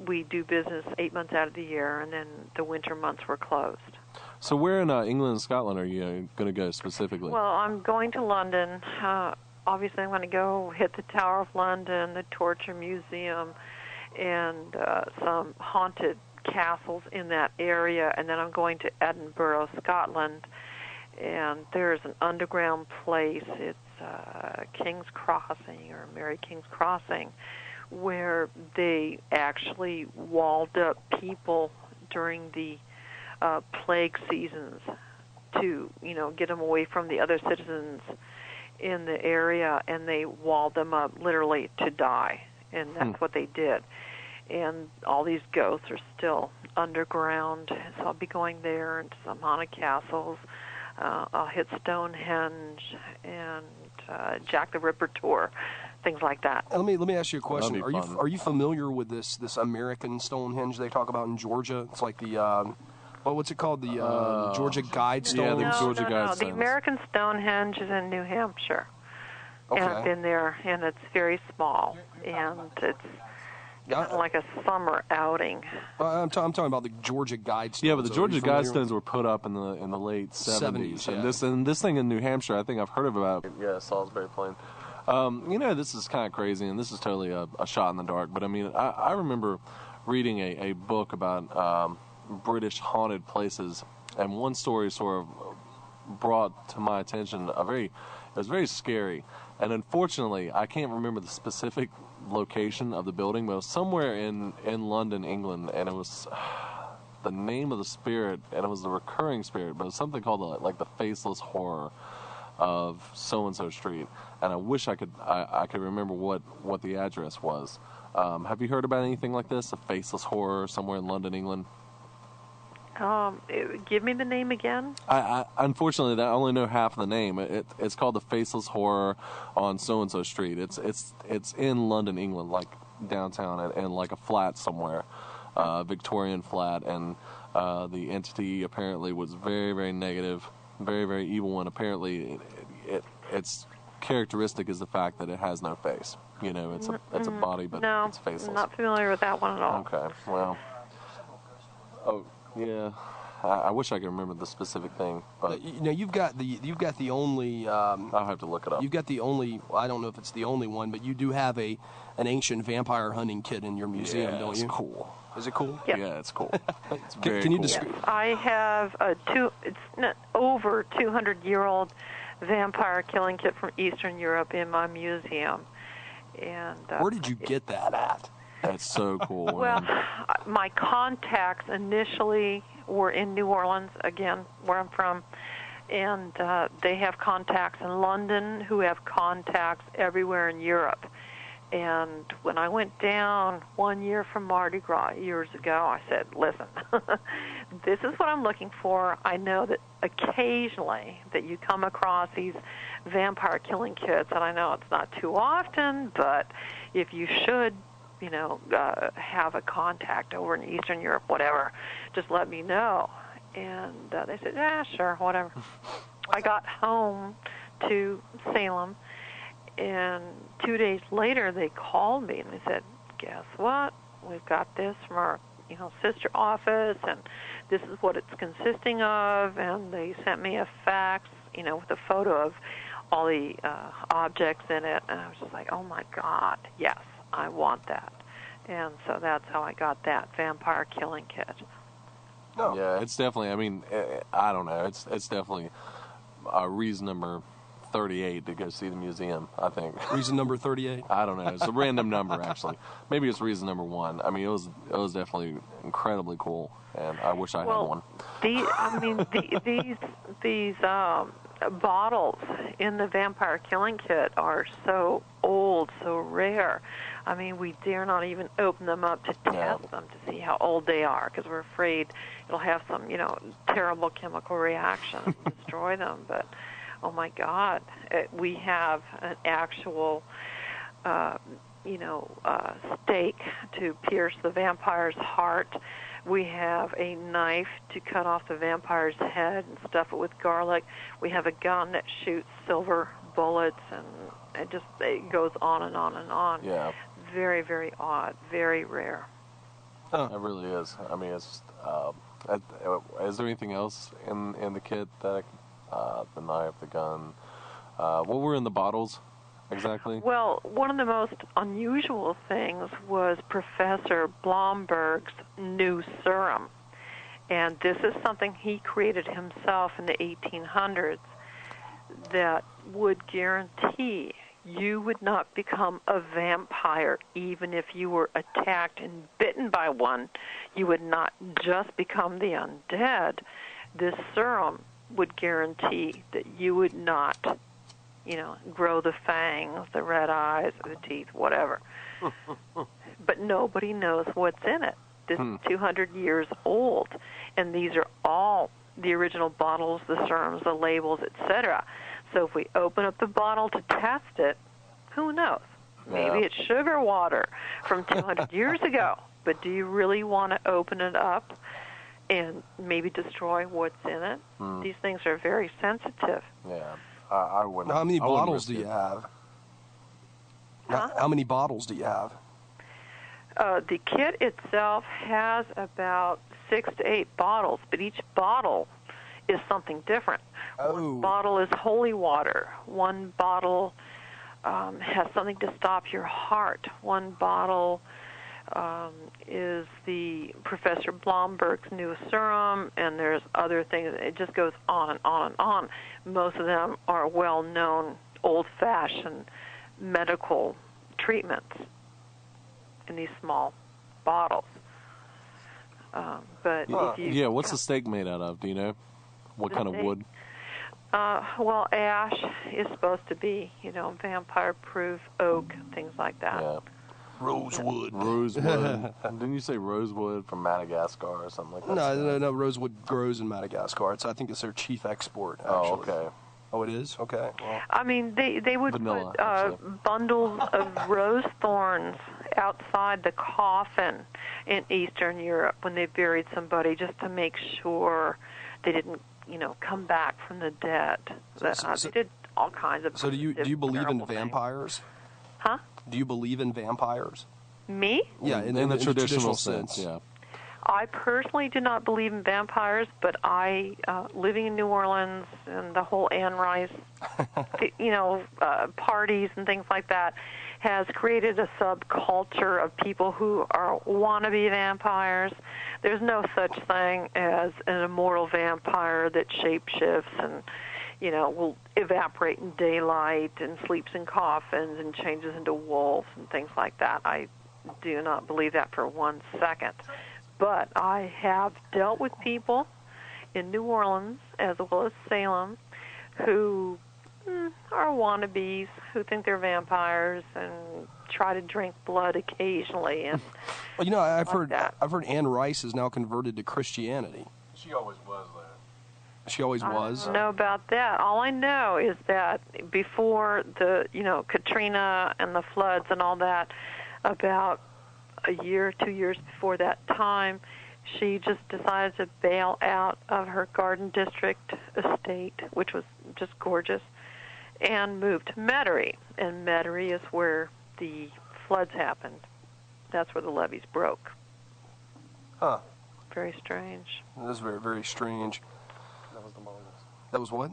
We do business 8 months out of the year, and then the winter months we're closed. So where in England and Scotland are you going to go specifically? Well, I'm going to London. Obviously, I'm going to go hit the Tower of London, the Torture Museum, and some haunted castles in that area. And then I'm going to Edinburgh, Scotland, and there's an underground place. It's King's Crossing or Mary King's Crossing, where they actually walled up people during the plague seasons to, get them away from the other citizens in the area, and they walled them up literally to die, and that's what they did. And all these ghosts are still underground, so I'll be going there and some haunted castles. I'll hit Stonehenge and Jack the Ripper tour, things like that. Let me ask you a question. Are you familiar with this American Stonehenge they talk about in Georgia? It's like the what's it called? The Georgia Guidestones? Yeah, the Georgia Guidestones. The American Stonehenge is in New Hampshire. Okay. And I've been there, and it's very small, and it's kind of like a summer outing. I'm talking about the Georgia Guidestones. Yeah, but the Georgia Guidestones were put up in the late 70s. Yeah. And this thing in New Hampshire, I think I've heard about it. Yeah, Salisbury Plain. This is kind of crazy, and this is totally a shot in the dark, but I remember reading a book about British haunted places, and one story sort of brought to my attention it was very scary, and unfortunately I can't remember the specific location of the building, but it was somewhere in London, England, and it was the name of the spirit, and it was the recurring spirit, but it was something called the faceless horror of so-and-so street, and I wish I could remember what the address was. Have you heard about anything like this, a faceless horror somewhere in London, England? Give me the name again. I unfortunately, I only know half of the name. It's called the Faceless Horror on so-and-so street. It's in London, England, like downtown, and like a flat somewhere, Victorian flat, and the entity apparently was very, very negative, very, very evil, and apparently its characteristic is the fact that it has no face. It's a body, but it's faceless. I'm not familiar with that one at all. Okay, well, oh. Yeah, I wish I could remember the specific thing, but you've got the only. I'll have to look it up. You've got the only. Well, I don't know if it's the only one, but you do have an ancient vampire hunting kit in your museum, don't you? It's cool. Is it cool? Yes. Yeah, it's cool. It's very Can you cool. describe? Yes. I have over 200-year-old vampire killing kit from Eastern Europe in my museum. And where did you get that at? That's so cool. Well, man. my contacts initially were in New Orleans, again, where I'm from, and they have contacts in London who have contacts everywhere in Europe. And when I went down 1 year from Mardi Gras years ago, I said, listen, this is what I'm looking for. I know that occasionally that you come across these vampire killing kits, and I know it's not too often, but if you should, have a contact over in Eastern Europe, whatever, just let me know. And they said, yeah, sure, whatever. I got home to Salem, and 2 days later they called me and they said, guess what? We've got this from our sister office, and this is what it's consisting of. And they sent me a fax, with a photo of all the objects in it. And I was just like, oh my God, yes, I want that. And so that's how I got that vampire killing kit. Oh. Yeah, it's definitely, I don't know, it's definitely reason number 38 to go see the museum, I think. Reason number 38? I don't know. It's a random number, actually. Maybe it's reason number 1. It was definitely incredibly cool, and I wish I had one. These bottles in the vampire killing kit are so old, so rare. We dare not even open them up to test them to see how old they are, because we're afraid it'll have some, terrible chemical reaction and destroy them. But oh my God, we have an actual, stake to pierce the vampire's heart. We have a knife to cut off the vampire's head and stuff it with garlic. We have a gun that shoots silver bullets, and it goes on and on and on. Yeah. Very, very odd, very rare. It really is. It's. Is there anything else in the kit that? The knife, the gun. What were in the bottles exactly? Well, one of the most unusual things was Professor Blomberg's new serum. And this is something he created himself in the 1800s that would guarantee you would not become a vampire even if you were attacked and bitten by one. You would not just become the undead. This serum would guarantee that you would not, grow the fangs, the red eyes, or the teeth, whatever. But nobody knows what's in it. This is 200 years old, and these are all the original bottles, the serums, the labels, etc. So if we open up the bottle to test it, who knows? Maybe it's sugar water from 200 years ago. But do you really want to open it up and maybe destroy what's in it? These things are very sensitive. Yeah, I wouldn't. How many bottles do you have? Huh? How many bottles do you have? The kit itself has about 6 to 8 bottles, but each bottle is something different. One bottle is holy water. One bottle has something to stop your heart. One bottle is the Professor Blomberg's new serum, and there's other things. It just goes on and on and on. Most of them are well-known, old-fashioned medical treatments in these small bottles. But if you, what's the stake made out of? Do you know? What kind of wood? Well, ash is supposed to be, vampire-proof, oak, things like that. Yeah. Rosewood. Rosewood. Didn't you say rosewood from Madagascar or something like that? No. Rosewood grows in Madagascar. I think it's their chief export, actually. Oh, okay. Oh, it is? Okay. Well. They would Vanilla, put bundles of rose thorns outside the coffin in Eastern Europe when they buried somebody, just to make sure they didn't, come back from the dead. They did all kinds of. So do you believe in vampires? Huh? Do you believe in vampires? Me? Yeah, in the traditional sense. Yeah. I personally do not believe in vampires, but living in New Orleans and the whole Anne Rice, parties and things like that, has created a subculture of people who are wannabe vampires. There's no such thing as an immortal vampire that shapeshifts and, will evaporate in daylight and sleeps in coffins and changes into wolves and things like that. I do not believe that for 1 second. But I have dealt with people in New Orleans as well as Salem who are wannabes, who think they're vampires and try to drink blood occasionally. And well, I've heard Anne Rice is now converted to Christianity. She always was there. She always was. I don't know about that. All I know is that before the, Katrina and the floods and all that, about a year, 2 years before that time, she just decided to bail out of her Garden District estate, which was just gorgeous, and moved to Metairie. And Metairie is where the floods happened. That's where the levees broke. Huh. Very strange. That is very, very strange. That was the Mongols. That was what?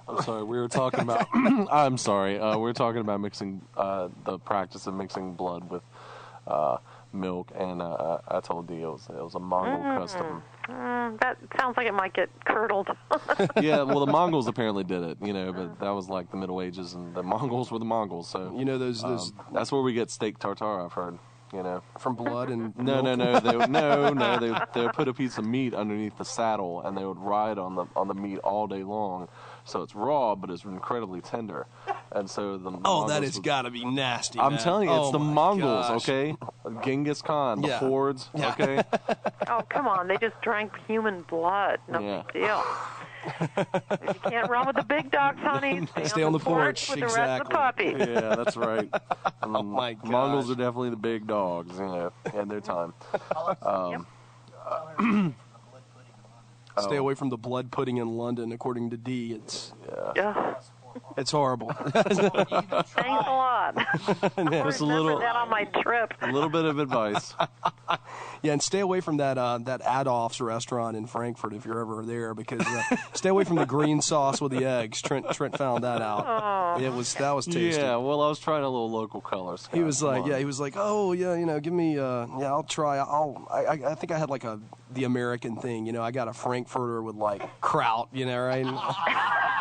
I'm sorry, we were talking about... I'm sorry. We were talking about mixing, the practice of mixing blood with milk, and I told Dee it was a Mongol custom. That sounds like it might get curdled. Yeah, well, the Mongols apparently did it, but that was like the Middle Ages, and the Mongols were the Mongols, so... those that's where we get steak tartare, I've heard. From blood and no, they would put a piece of meat underneath the saddle, and they would ride on the meat all day long, so it's raw, but it's incredibly tender. And so the Mongols that has got to be nasty. I'm man. telling you, it's the Mongols, gosh. okay? Genghis Khan, the hordes, okay? Oh, come on, they just drank human blood. No big deal. If you can't run with the big dogs, honey, stay on the porch with the rest of the puppies. Yeah, that's right. Oh my gosh. Mongols are definitely the big dogs, in their time. Stay away from the blood pudding in London, according to Dee. It's it's horrible. Thanks a lot. Just a little that on my trip. A little bit of advice. Yeah, and stay away from that Adolph's restaurant in Frankfurt if you're ever there, because stay away from the green sauce with the eggs. Trent found that out. Oh. That was tasty. Yeah, well, I was trying a little local color. Scott. He was like, oh yeah, give me I'll try. I think I had like the American thing, I got a Frankfurter with like kraut, right?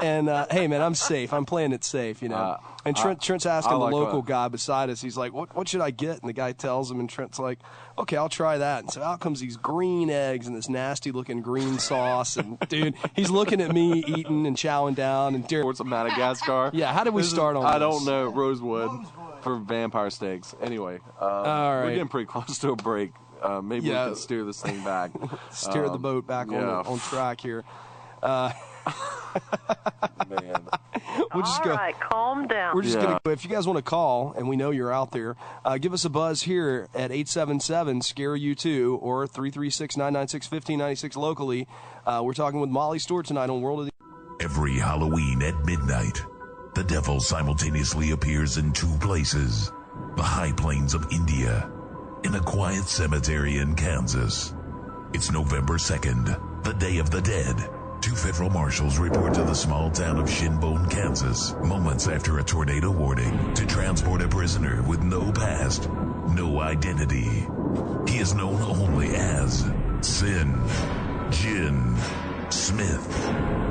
And hey man, I'm safe. I'm playing it safe, And Trent's asking the local guy beside us. He's like, what should I get? And the guy tells him, and Trent's like, okay, I'll try that. And so out comes these green eggs and this nasty looking green sauce. And dude, he's looking at me eating and chowing down. And What's Madagascar? Yeah, how did we start on this? I don't know. Rosewood for vampire steaks. Anyway, all right. We're getting pretty close to a break. Maybe we can steer this thing back. Steer the boat back on track here. Man. We'll just All right, calm down. We're just going to, if you guys want to call, and we know you're out there, give us a buzz here at 877-SCARE-U2 or 336-996-1596 locally. We're talking with Mollie Stewart tonight on World of the... Every Halloween at midnight, the devil simultaneously appears in two places: the high plains of India and a quiet cemetery in Kansas. It's November 2nd, the Day of the Dead. Two federal marshals report to the small town of Shinbone, Kansas, moments after a tornado warning, to transport a prisoner with no past, no identity. He is known only as Sin Jin Smith.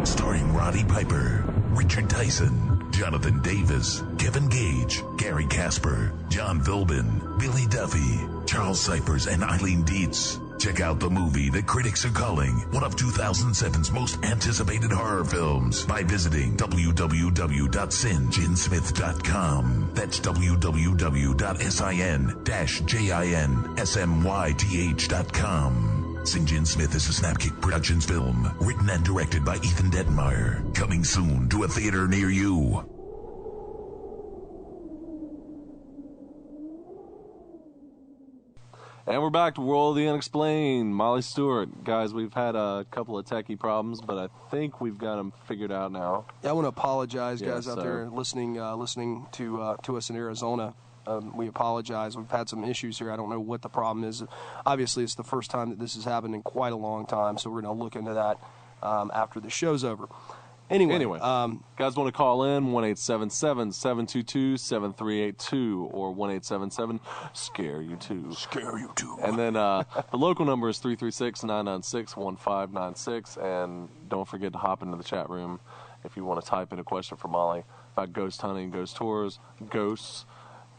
Starring Roddy Piper, Richard Tyson, Jonathan Davis, Kevin Gage, Gary Casper, John Philbin, Billy Duffy, Charles Cypers, and Eileen Dietz. Check out the movie that critics are calling one of 2007's most anticipated horror films by visiting www.sinjinsmith.com. That's www.sin-jinsmyth.com. St. Jin Smith is a Snapkick Productions film, written and directed by Ethan Detmeyer. Coming soon to a theater near you. And we're back to World of the Unexplained. Mollie Stewart. Guys, we've had a couple of techie problems, but I think we've got them figured out now. Yeah, I want to apologize, guys, out there listening to us in Arizona. We apologize. We've had some issues here. I don't know what the problem is. Obviously, it's the first time that this has happened in quite a long time, so we're going to look into that after the show's over. Anyway, guys want to call in 1-877-722-7382 or 1-877-SCARE-YOU-TOO. Scare you too. And then the local number is 336-996-1596. And don't forget to hop into the chat room if you want to type in a question for Molly about ghost hunting, ghost tours, ghosts,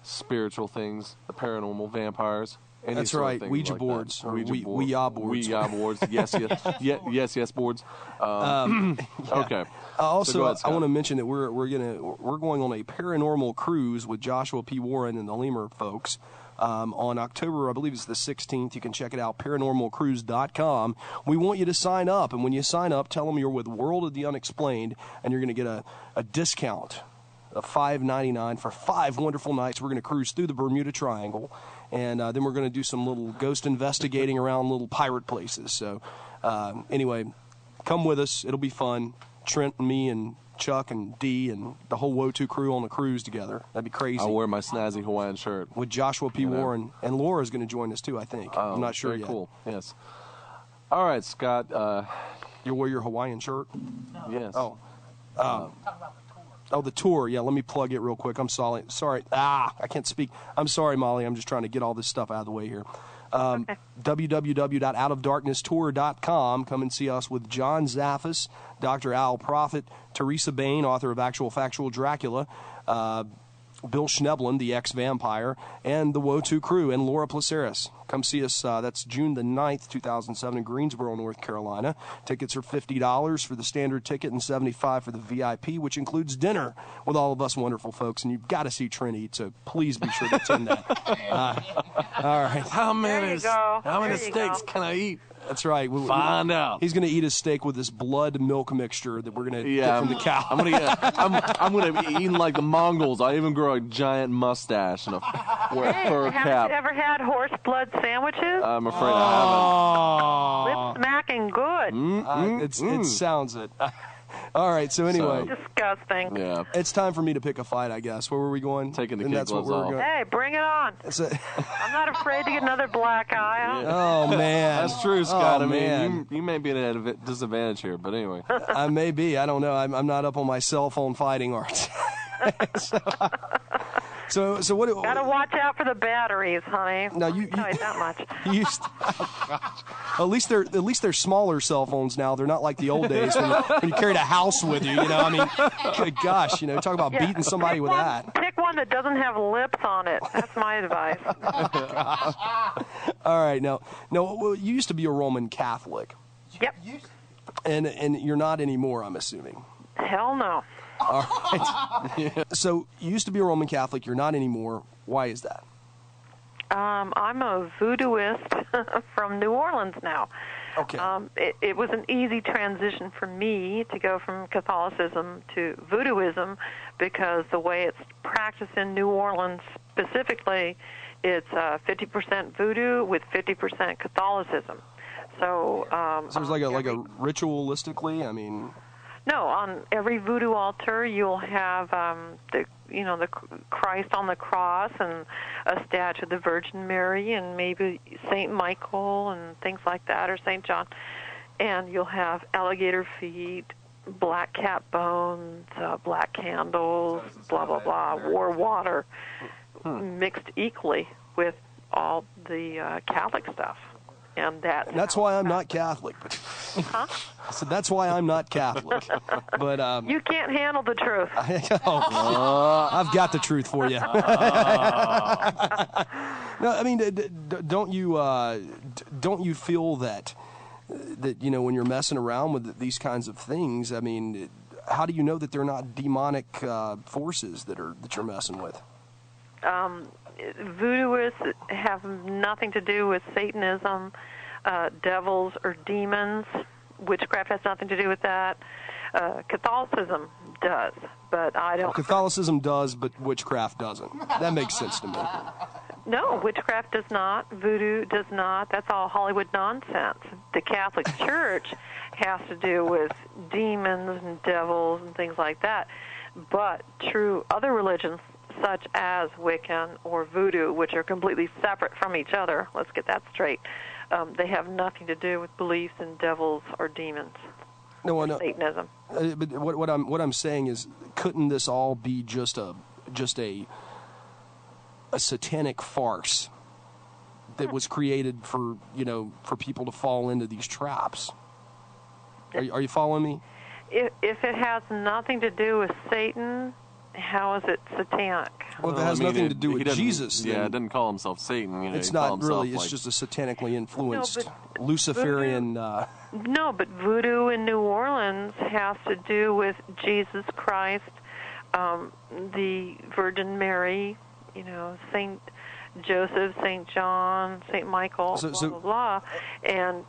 spiritual things, the paranormal, vampires. That's right. Ouija boards. Ouija boards. Ouija boards. Yes, boards. Okay. Also, ahead, I want to mention that we're going on a paranormal cruise with Joshua P. Warren and the Lemur folks on October, I believe it's the 16th. You can check it out, paranormalcruise.com. We want you to sign up, and when you sign up, tell them you're with World of the Unexplained, and you're going to get a discount of $5.99 for 5 wonderful nights. We're going to cruise through the Bermuda Triangle, and then we're going to do some little ghost investigating around little pirate places. So anyway, come with us. It'll be fun. Trent and me and Chuck and Dee and the whole WOTU crew on the cruise together. That'd be crazy. I'll wear my snazzy Hawaiian shirt. With Joshua P. Warren. And Laura's going to join us too, I think. I'm not sure yet. Cool. Yes. All right, Scott. You'll wear your Hawaiian shirt? Yes. Oh, the tour. Yeah, let me plug it real quick. I'm sorry. I can't speak. I'm sorry, Molly. I'm just trying to get all this stuff out of the way here. www.outofdarknesstour.com. Come and see us with John Zaffis, Dr. Al Prophet, Teresa Bain, author of Actual Factual Dracula, Bill Schneblin, the ex-vampire, and the WOTU crew, and Laura Placeris. Come see us. That's June the 9th, 2007 in Greensboro, North Carolina. Tickets are $50 for the standard ticket and $75 for the VIP, which includes dinner with all of us wonderful folks. And you've got to see Trinity, so please be sure to attend that. All right. How many steaks can I eat? That's right. Find out. He's going to eat a steak with this blood milk mixture that we're going to get from the cow. I'm going to be eating like the Mongols. I even grow a giant mustache and wear a fur cap. Have you ever had horse blood sandwiches? I'm afraid I Lip smacking good. It sounds it. All right, so anyway. Disgusting. Yeah. It's time for me to pick a fight, I guess. Where were we going? Taking the kid gloves off. Hey, bring it on. I'm not afraid to get another black eye. Oh, man. That's true, Scott. Oh, I mean, man. you may be at a disadvantage here, but anyway. I may be. I don't know. I'm not up on my cell phone fighting arts. So what? Gotta watch out for the batteries, honey. No, you tell you that much. At least they're smaller cell phones now. They're not like the old days when you carried a house with you. You know, I mean, good gosh, you know, talk about beating somebody with that. Pick one that doesn't have lips on it. That's my advice. All right, now, well, you used to be a Roman Catholic. Yep. And you're not anymore, I'm assuming. Hell no. All right. So you used to be a Roman Catholic. You're not anymore. Why is that? I'm a voodooist from New Orleans now. Okay. It was an easy transition for me to go from Catholicism to voodooism because the way it's practiced in New Orleans specifically, it's 50% voodoo with 50% Catholicism. So it's like a ritualistically. I mean. No, on every voodoo altar you'll have the Christ on the cross and a statue of the Virgin Mary and maybe Saint Michael and things like that, or Saint John, and you'll have alligator feet, black cat bones, black candles, blah blah blah, war water, mixed equally with all the Catholic stuff. And that's why I'm not Catholic. Huh? I said that's why I'm not Catholic. But you can't handle the truth. I've got the truth for you. No, I mean, don't you feel that you know when you're messing around with these kinds of things? I mean, how do you know that they're not demonic forces that you're messing with? Voodooists have nothing to do with Satanism, devils, or demons. Witchcraft has nothing to do with that. Catholicism does, but I don't. Catholicism does, but witchcraft doesn't. That makes sense to me. No, witchcraft does not. Voodoo does not. That's all Hollywood nonsense. The Catholic Church has to do with demons and devils and things like that. But true other religions, such as Wiccan or Voodoo, which are completely separate from each other. Let's get that straight. They have nothing to do with beliefs in devils or demons. No, Satanism. But what I'm saying is, couldn't this all be just a satanic farce that was created for people to fall into these traps? Are you following me? If it has nothing to do with Satan, how is it satanic? Well, if it has nothing to do with Jesus, then it doesn't call himself Satan. It's not really. It's just a satanically influenced Luciferian. No, but Voodoo in New Orleans has to do with Jesus Christ, the Virgin Mary, Saint Joseph, Saint John, Saint Michael, blah blah blah, and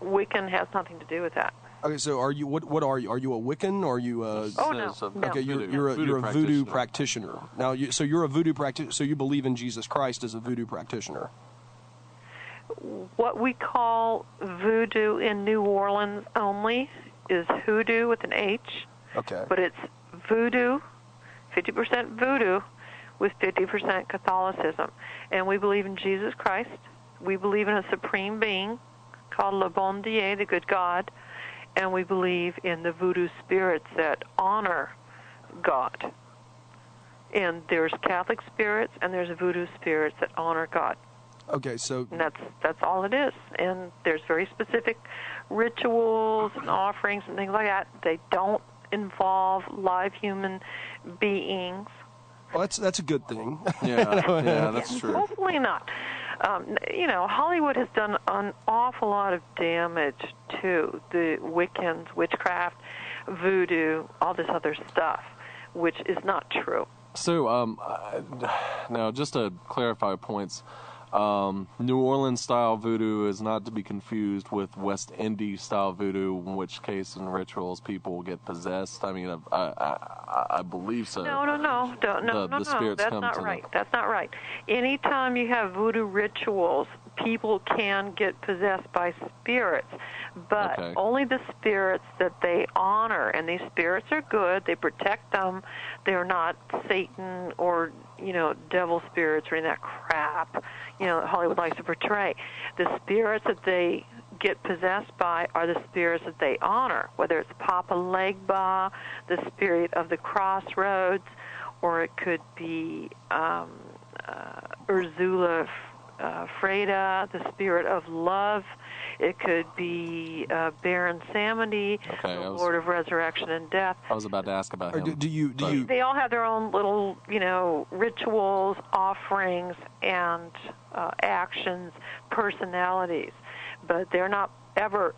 Wiccan has nothing to do with that. Okay, so are you what are you? Are you a Wiccan or are you a? Oh no. Okay, you're a voodoo practitioner. Now, you're a voodoo practitioner. So you believe in Jesus Christ as a voodoo practitioner. What we call voodoo in New Orleans only is hoodoo with an H. Okay. But it's voodoo, 50% voodoo, with 50% Catholicism, and we believe in Jesus Christ. We believe in a supreme being called Le Bon Dieu, the good God. And we believe in the voodoo spirits that honor God. And there's Catholic spirits and there's voodoo spirits that honor God. Okay, so... And that's all it is. And there's very specific rituals and offerings and things like that. They don't involve live human beings. Well, that's a good thing. Yeah, that's true. Hopefully not. Hollywood has done an awful lot of damage to the Wiccans, witchcraft, voodoo, all this other stuff, which is not true. So, now, just to clarify points, New Orleans-style voodoo is not to be confused with West Indies-style voodoo, in which case in rituals people get possessed. I mean, I believe so. No. The spirits That's come not to right. Them. That's not right. Anytime you have voodoo rituals, people can get possessed by spirits, but only the spirits that they honor. And these spirits are good. They protect them. They're not Satan or, devil spirits or any of that crap, that Hollywood likes to portray. The spirits that they get possessed by are the spirits that they honor, whether it's Papa Legba, the spirit of the crossroads, or it could be Ursula Freda, the spirit of love. It could be Baron Samedi, the Lord of Resurrection and Death. I was about to ask about him. Do you? They all have their own little, rituals, offerings, and actions, personalities, but they're not ever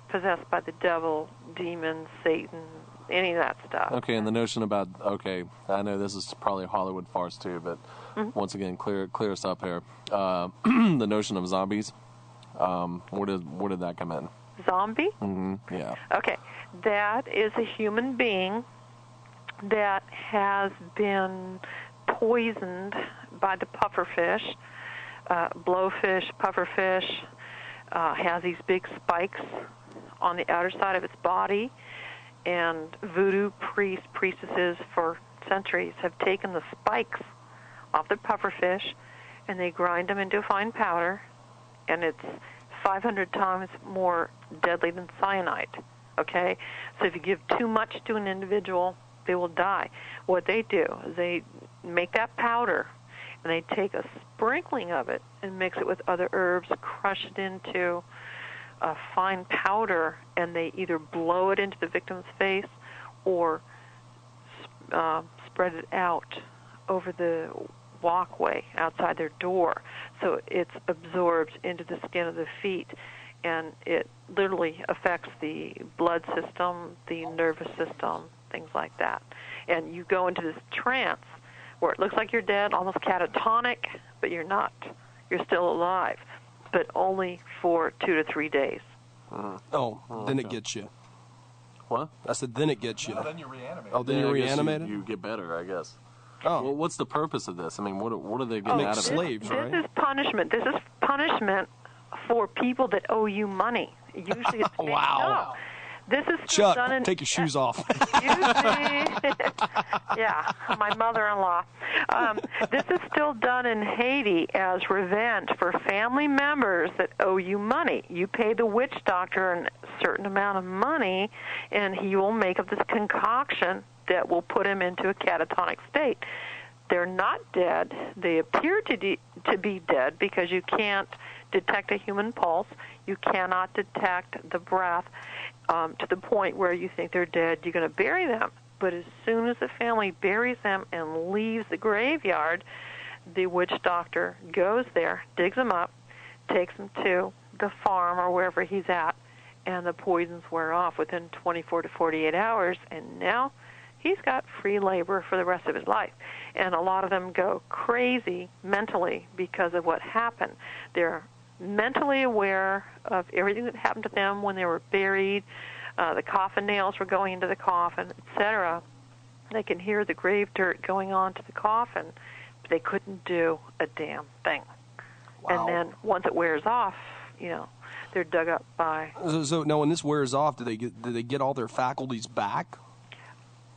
possessed by the devil, demons, Satan, any of that stuff. Okay, and the notion about I know this is probably a Hollywood farce too, but once again, clear us up here. The notion of zombies. Where did that come in? Zombie? Mm-hmm. Yeah. Okay, that is a human being that has been poisoned by the pufferfish. Blowfish, pufferfish has these big spikes on the outer side of its body, and voodoo priests, priestesses for centuries have taken the spikes off the pufferfish, and they grind them into a fine powder, and it's 500 times more deadly than cyanide, okay? So if you give too much to an individual, they will die. What they do is they make that powder, and they take a sprinkling of it and mix it with other herbs, crush it into a fine powder, and they either blow it into the victim's face or spread it out over the walkway outside their door, so it's absorbed into the skin of the feet, and it literally affects the blood system, the nervous system, things like that. And you go into this trance where it looks like you're dead, almost catatonic, but you're not. You're still alive, but only for 2 to 3 days. Then it gets you. What? I said then it gets you. No, then you're reanimated. Oh, then you're reanimated? You get better, I guess. Oh. Well, what's the purpose of this? I mean, what are they getting out of slaves, it? right? This is punishment. This is punishment for people that owe you money. Usually it's wow. This is still Chuck, done in, take your shoes off. Excuse me. Yeah, my mother-in-law. This is still done in Haiti as revenge for family members that owe you money. You pay the witch doctor a certain amount of money, and he will make up this concoction that will put him into a catatonic state. They're not dead. They appear to be dead because you can't detect a human pulse. You cannot detect the breath to the point where you think they're dead. You're going to bury them. But as soon as the family buries them and leaves the graveyard, the witch doctor goes there, digs them up, takes them to the farm or wherever he's at, and the poisons wear off within 24 to 48 hours, and now he's got free labor for the rest of his life. And a lot of them go crazy mentally because of what happened. They're mentally aware of everything that happened to them when they were buried. The coffin nails were going into the coffin, etc. They can hear the grave dirt going on to the coffin, but they couldn't do a damn thing. Wow. And then once it wears off, they're dug up by. So now, when this wears off, do they get all their faculties back?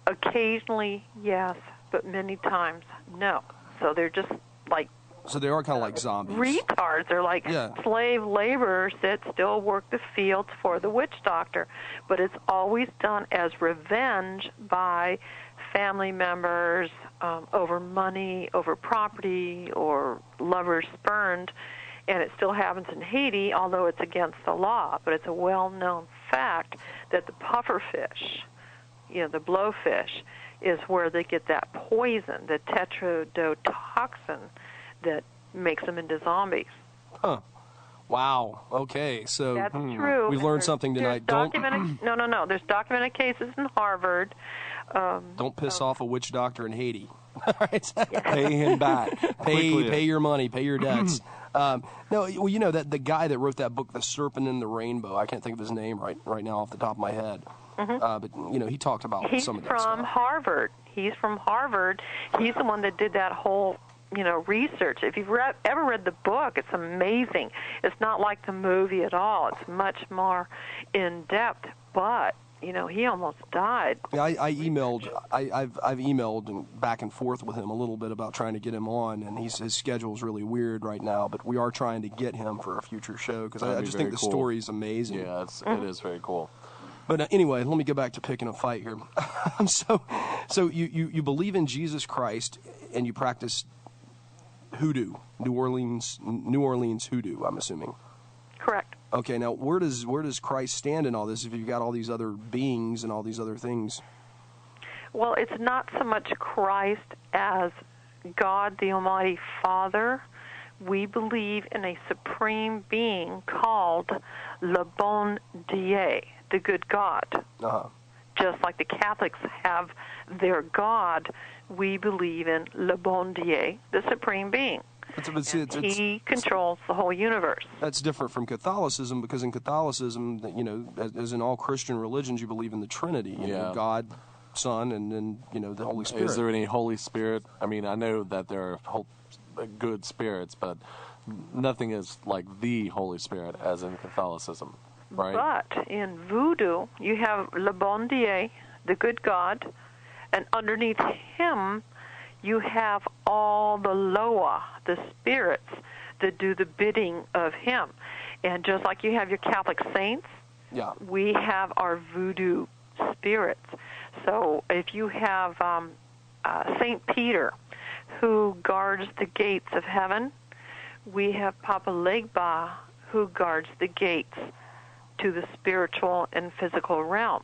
Occasionally, yes, but many times, no. So they're just like. So they are kind of like zombies. Retards. They're like slave laborers that still work the fields for the witch doctor. But it's always done as revenge by family members over money, over property, or lovers spurned. And it still happens in Haiti, although it's against the law. But it's a well-known fact that the pufferfish, the blowfish, is where they get that poison, the tetrodotoxin, that makes them into zombies. Huh. Wow. Okay. So that's true. We've learned something tonight. No. There's documented cases in Harvard. Don't piss off a witch doctor in Haiti. All right. Pay him back. Pay your money. Pay your debts. No, well, that the guy that wrote that book, The Serpent in the Rainbow, I can't think of his name right now off the top of my head. But he talked about some of that stuff. He's from Harvard. He's the one that did that whole research. If you've ever read the book, it's amazing. It's not like the movie at all. It's much more in depth. But he almost died. Yeah, I've emailed back and forth with him a little bit about trying to get him on, and his schedule's really weird right now. But we are trying to get him for a future show because I just think the story's amazing. Yeah, it is very cool. But anyway, let me go back to picking a fight here. So you believe in Jesus Christ and you practice hoodoo, New Orleans hoodoo, I'm assuming. Correct. Okay, now where does Christ stand in all this if you've got all these other beings and all these other things? Well, it's not so much Christ as God the Almighty Father. We believe in a supreme being called Le Bon Dieu, the good God. Uh-huh. Just like the Catholics have their God, we believe in Le Bon Dieu, the supreme being. He controls the whole universe. That's different from Catholicism, because in Catholicism, as in all Christian religions, you believe in the Trinity. God, Son, and then the Holy Spirit. Is there any Holy Spirit? I mean, I know that there are good spirits, but nothing is like the Holy Spirit as in Catholicism, right? But in Voodoo, you have Le Bon Dieu, the good God, and underneath him, you have all the Loa, the spirits that do the bidding of him. And just like you have your Catholic saints, we have our Voodoo spirits. So if you have St. Peter, who guards the gates of heaven, we have Papa Legba, who guards the gates to the spiritual and physical realm.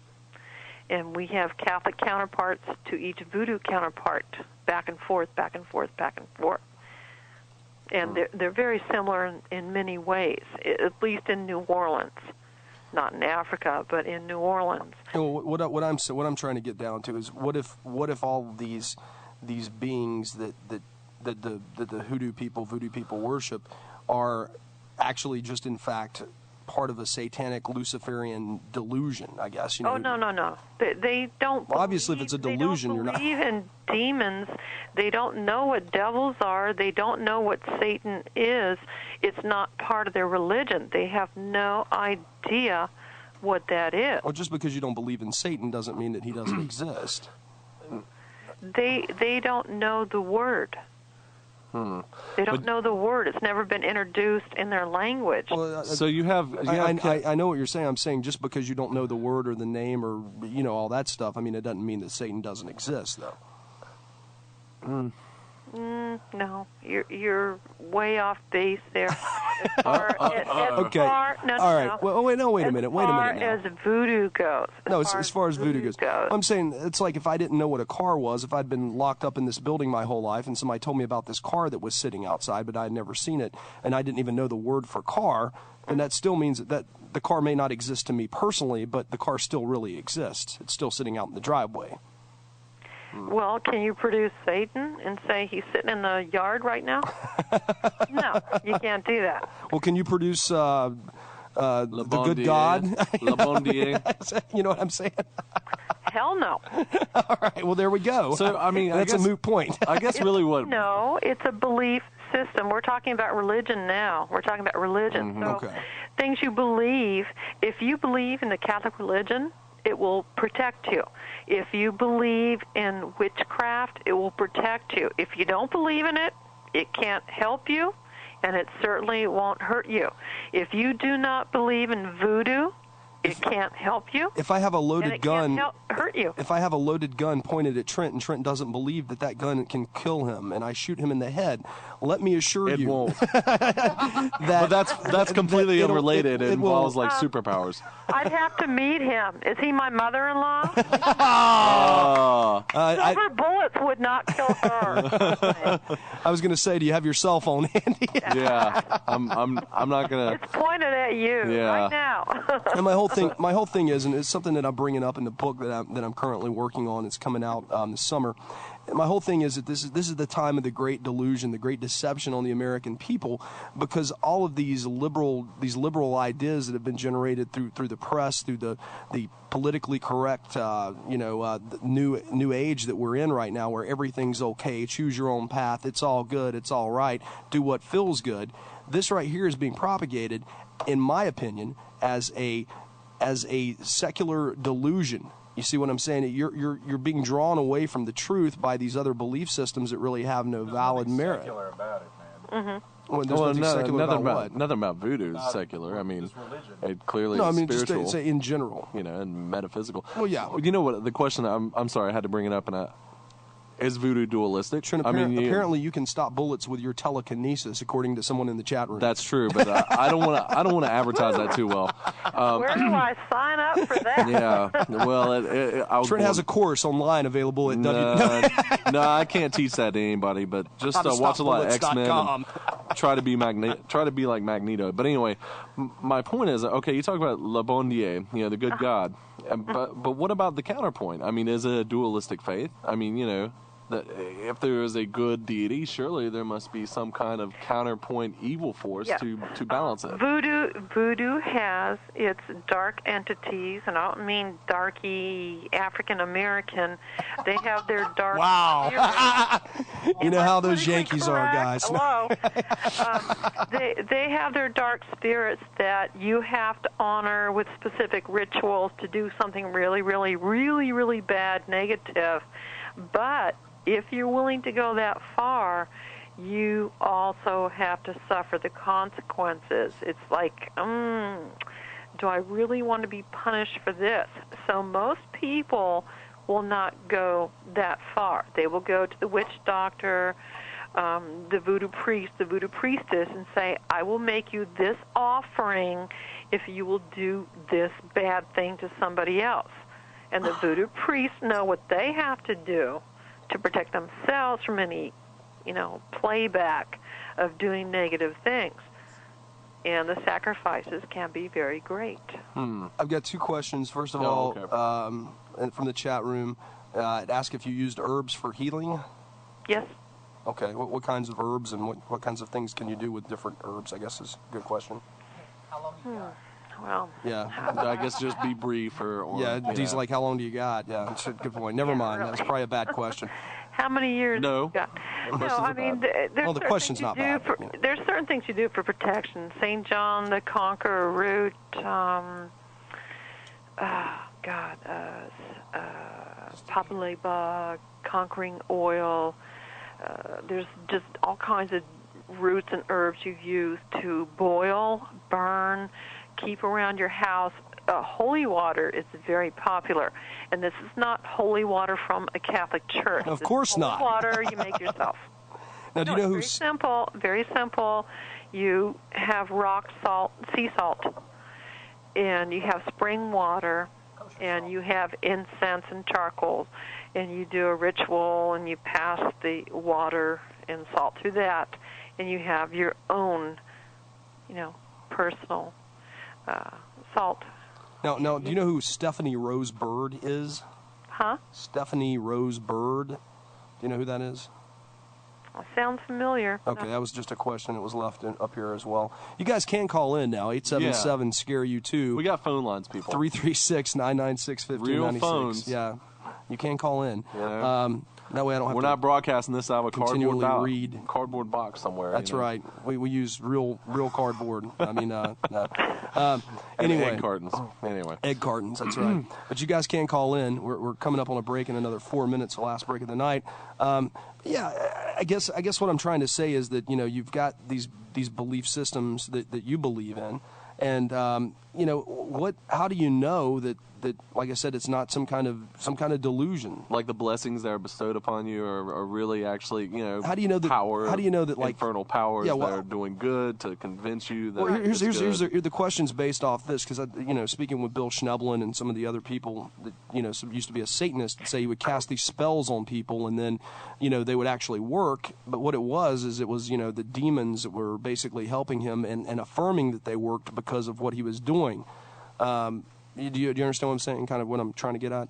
And we have Catholic counterparts to each Voodoo counterpart, back and forth, back and forth, back and forth. And they're very similar in many ways, at least in New Orleans. Not in Africa, but in New Orleans. What I'm trying to get down to is what if all these beings that the voodoo people worship are actually just in fact part of a satanic Luciferian delusion, I guess. Oh, no. They don't. Well, obviously, if it's a delusion, you're not. They don't believe in demons. They don't know what devils are. They don't know what Satan is. It's not part of their religion. They have no idea what that is. Well, just because you don't believe in Satan doesn't mean that he doesn't exist. They don't know the word. They don't know the word. It's never been introduced in their language. Well, so you have I know what you're saying. I'm saying just because you don't know the word or the name or all that stuff, I mean, it doesn't mean that Satan doesn't exist, though. No, you're way off base there. Okay. All right. Well, wait a minute. Wait a minute. Now. As voodoo goes. As far as voodoo goes. I'm saying it's like if I didn't know what a car was, if I'd been locked up in this building my whole life and somebody told me about this car that was sitting outside, but I had never seen it, and I didn't even know the word for car, then that still means that the car may not exist to me personally, but the car still really exists. It's still sitting out in the driveway. Well, can you produce Satan and say he's sitting in the yard right now? No, you can't do that. Well, can you produce the good God? Le Bon Dieu. You know what I'm saying? Hell no. All right, well, there we go. So, I mean, that's a moot point. I guess really what... No, it's a belief system. We're talking about religion now. We're talking about religion. So things you believe, if you believe in the Catholic religion, it will protect you. If you believe in witchcraft, it will protect you. If you don't believe in it, it can't help you, and it certainly won't hurt you. If you do not believe in voodoo, it can't help you. If I have a loaded gun, can't hurt you. If I have a loaded gun pointed at Trent and Trent doesn't believe that gun can kill him, and I shoot him in the head, let me assure you, it won't. But that's completely unrelated. It involves like superpowers. I'd have to meet him. Is he my mother-in-law? Silver bullets would not kill her. I was going to say, do you have your cell phone handy? Yeah, I'm not gonna. It's pointed at you right now. And my whole thing is, and it's something that I'm bringing up in the book that I'm currently working on. It's coming out this summer. My whole thing is that this is the time of the great delusion, the great deception on the American people, because all of these liberal ideas that have been generated through the press, through the politically correct new age that we're in right now, where everything's okay, choose your own path, it's all good, it's all right, do what feels good. This right here is being propagated, in my opinion, as a secular delusion. You see what I'm saying? You're being drawn away from the truth by these other belief systems that really have no valid merit. Secular about it, man. Well, there's nothing secular about what? Nothing about voodoo is secular. I mean, it clearly no, is I mean, spiritual. just say in general. And metaphysical. Well, yeah. You know what? The question, I'm sorry, I had to bring it up, is voodoo dualistic? Trent, apparently you can stop bullets with your telekinesis, according to someone in the chat room. That's true, but I don't want to advertise that too well. Where do I sign up for that? Yeah, well, Trent has a course online available at No, I can't teach that to anybody, but just watch a lot of X-Men. Try to be like Magneto. But anyway, my point is, okay, you talk about Le Bon Dieu, the good God, but what about the counterpoint? I mean, is it a dualistic faith? I mean, that if there is a good deity, surely there must be some kind of counterpoint evil force to balance it. Voodoo has its dark entities, and I don't mean darky African American. They have their dark. Wow. You know how those Yankees are, guys. Hello. They have their dark spirits that you have to honor with specific rituals to do something really, really, really, really bad, negative. But if you're willing to go that far, you also have to suffer the consequences. It's like, do I really want to be punished for this? So most people will not go that far. They will go to the witch doctor, the voodoo priest, the voodoo priestess, and say, I will make you this offering if you will do this bad thing to somebody else. And the voodoo priests know what they have to do to protect themselves from any, playback of doing negative things. And the sacrifices can be very great. I've got two questions. First of all, from the chat room, it asked if you used herbs for healing. Yes. Okay. What kinds of herbs and what kinds of things can you do with different herbs, I guess is a good question. How long do you got? Well, yeah. I guess just be brief Dee's like, how long do you got? Yeah, that's a good point. Never mind. Really. That was probably a bad question. How many years? No. You got? No, I mean, there's the question's not bad. There's certain things you do for protection. St. John the Conqueror root, papale bug, conquering oil. There's just all kinds of roots and herbs you use to boil, burn, keep around your house. Holy water is very popular, and this is not holy water from a Catholic church. Of course not. Holy water you make yourself. Now, do you know who's simple? Very simple. You have rock salt, sea salt, and you have spring water, and you have incense and charcoal, and you do a ritual, and you pass the water and salt through that, and you have your own, personal salt. Now, do you know who Stephanie Rose Bird is? Huh? Stephanie Rose Bird. Do you know who that is? Sounds familiar. Okay, that was just a question that was left up here as well. You guys can call in now, 877-SCARE-YOU-2. We got phone lines, people. 336-996-1596. Real phones. Yeah, you can call in. Yeah. That way I don't have We're not broadcasting this out of a cardboard box somewhere. That's right. We use real cardboard. I mean, anyway. Egg cartons. Anyway. Egg cartons, that's right. But you guys can call in. We're coming up on a break in another 4 minutes, the last break of the night. I guess what I'm trying to say is that, you've got these belief systems that you believe in. And, how do you know that, like I said, it's not some kind of delusion? Like the blessings that are bestowed upon you are really actually, how do you know that power? How do you know that, like, infernal powers that are doing good to convince you that? Well, here's the questions based off this, because speaking with Bill Schneblin and some of the other people that used to be a Satanist, say he would cast these spells on people and then they would actually work. But what it was the demons that were basically helping him and affirming that they worked because of what he was doing. Do you understand what I'm saying? Kind of what I'm trying to get at?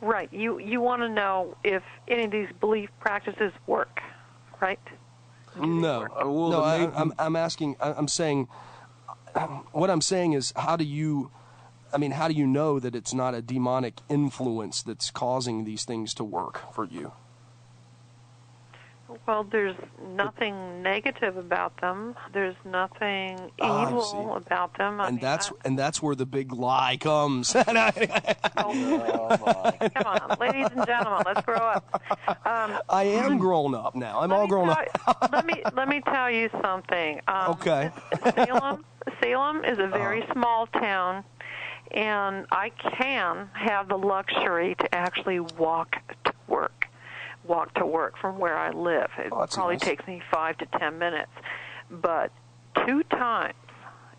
Right. You want to know if any of these belief practices work, right? No. I'm asking. I'm saying. What I'm saying is, how do you know that it's not a demonic influence that's causing these things to work for you? Well, there's nothing negative about them. There's nothing evil about them. And that's where the big lie comes. Come on, ladies and gentlemen, let's grow up. I am grown up now. I'm all grown up. let me tell you something. Okay. Salem is a very small town, and I can have the luxury to actually walk to work from where I live. It probably takes me 5 to 10 minutes. But 2 times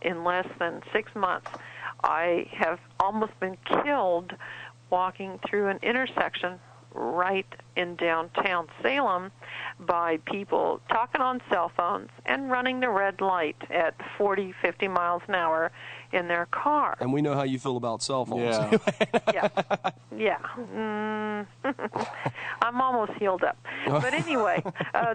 in less than 6 months, I have almost been killed walking through an intersection right in downtown Salem by people talking on cell phones and running the red light at 40, 50 miles an hour in their car. And we know how you feel about cell phones. Yeah. I'm almost healed up. But anyway,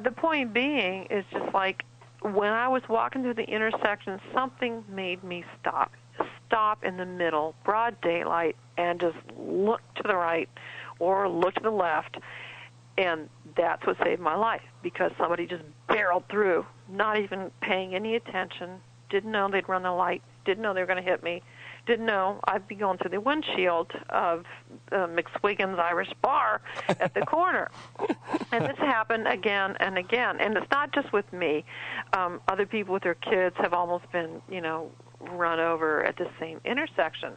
the point being is just like when I was walking through the intersection, something made me stop in the middle, broad daylight, and just look to the right or look to the left. And that's what saved my life, because somebody just barreled through, not even paying any attention, didn't know they'd run the light, didn't know they were going to hit me, didn't know I'd be going through the windshield of McSwiggan's Irish Bar at the corner. And this happened again and again. And it's not just with me. Other people with their kids have almost been, run over at the same intersection.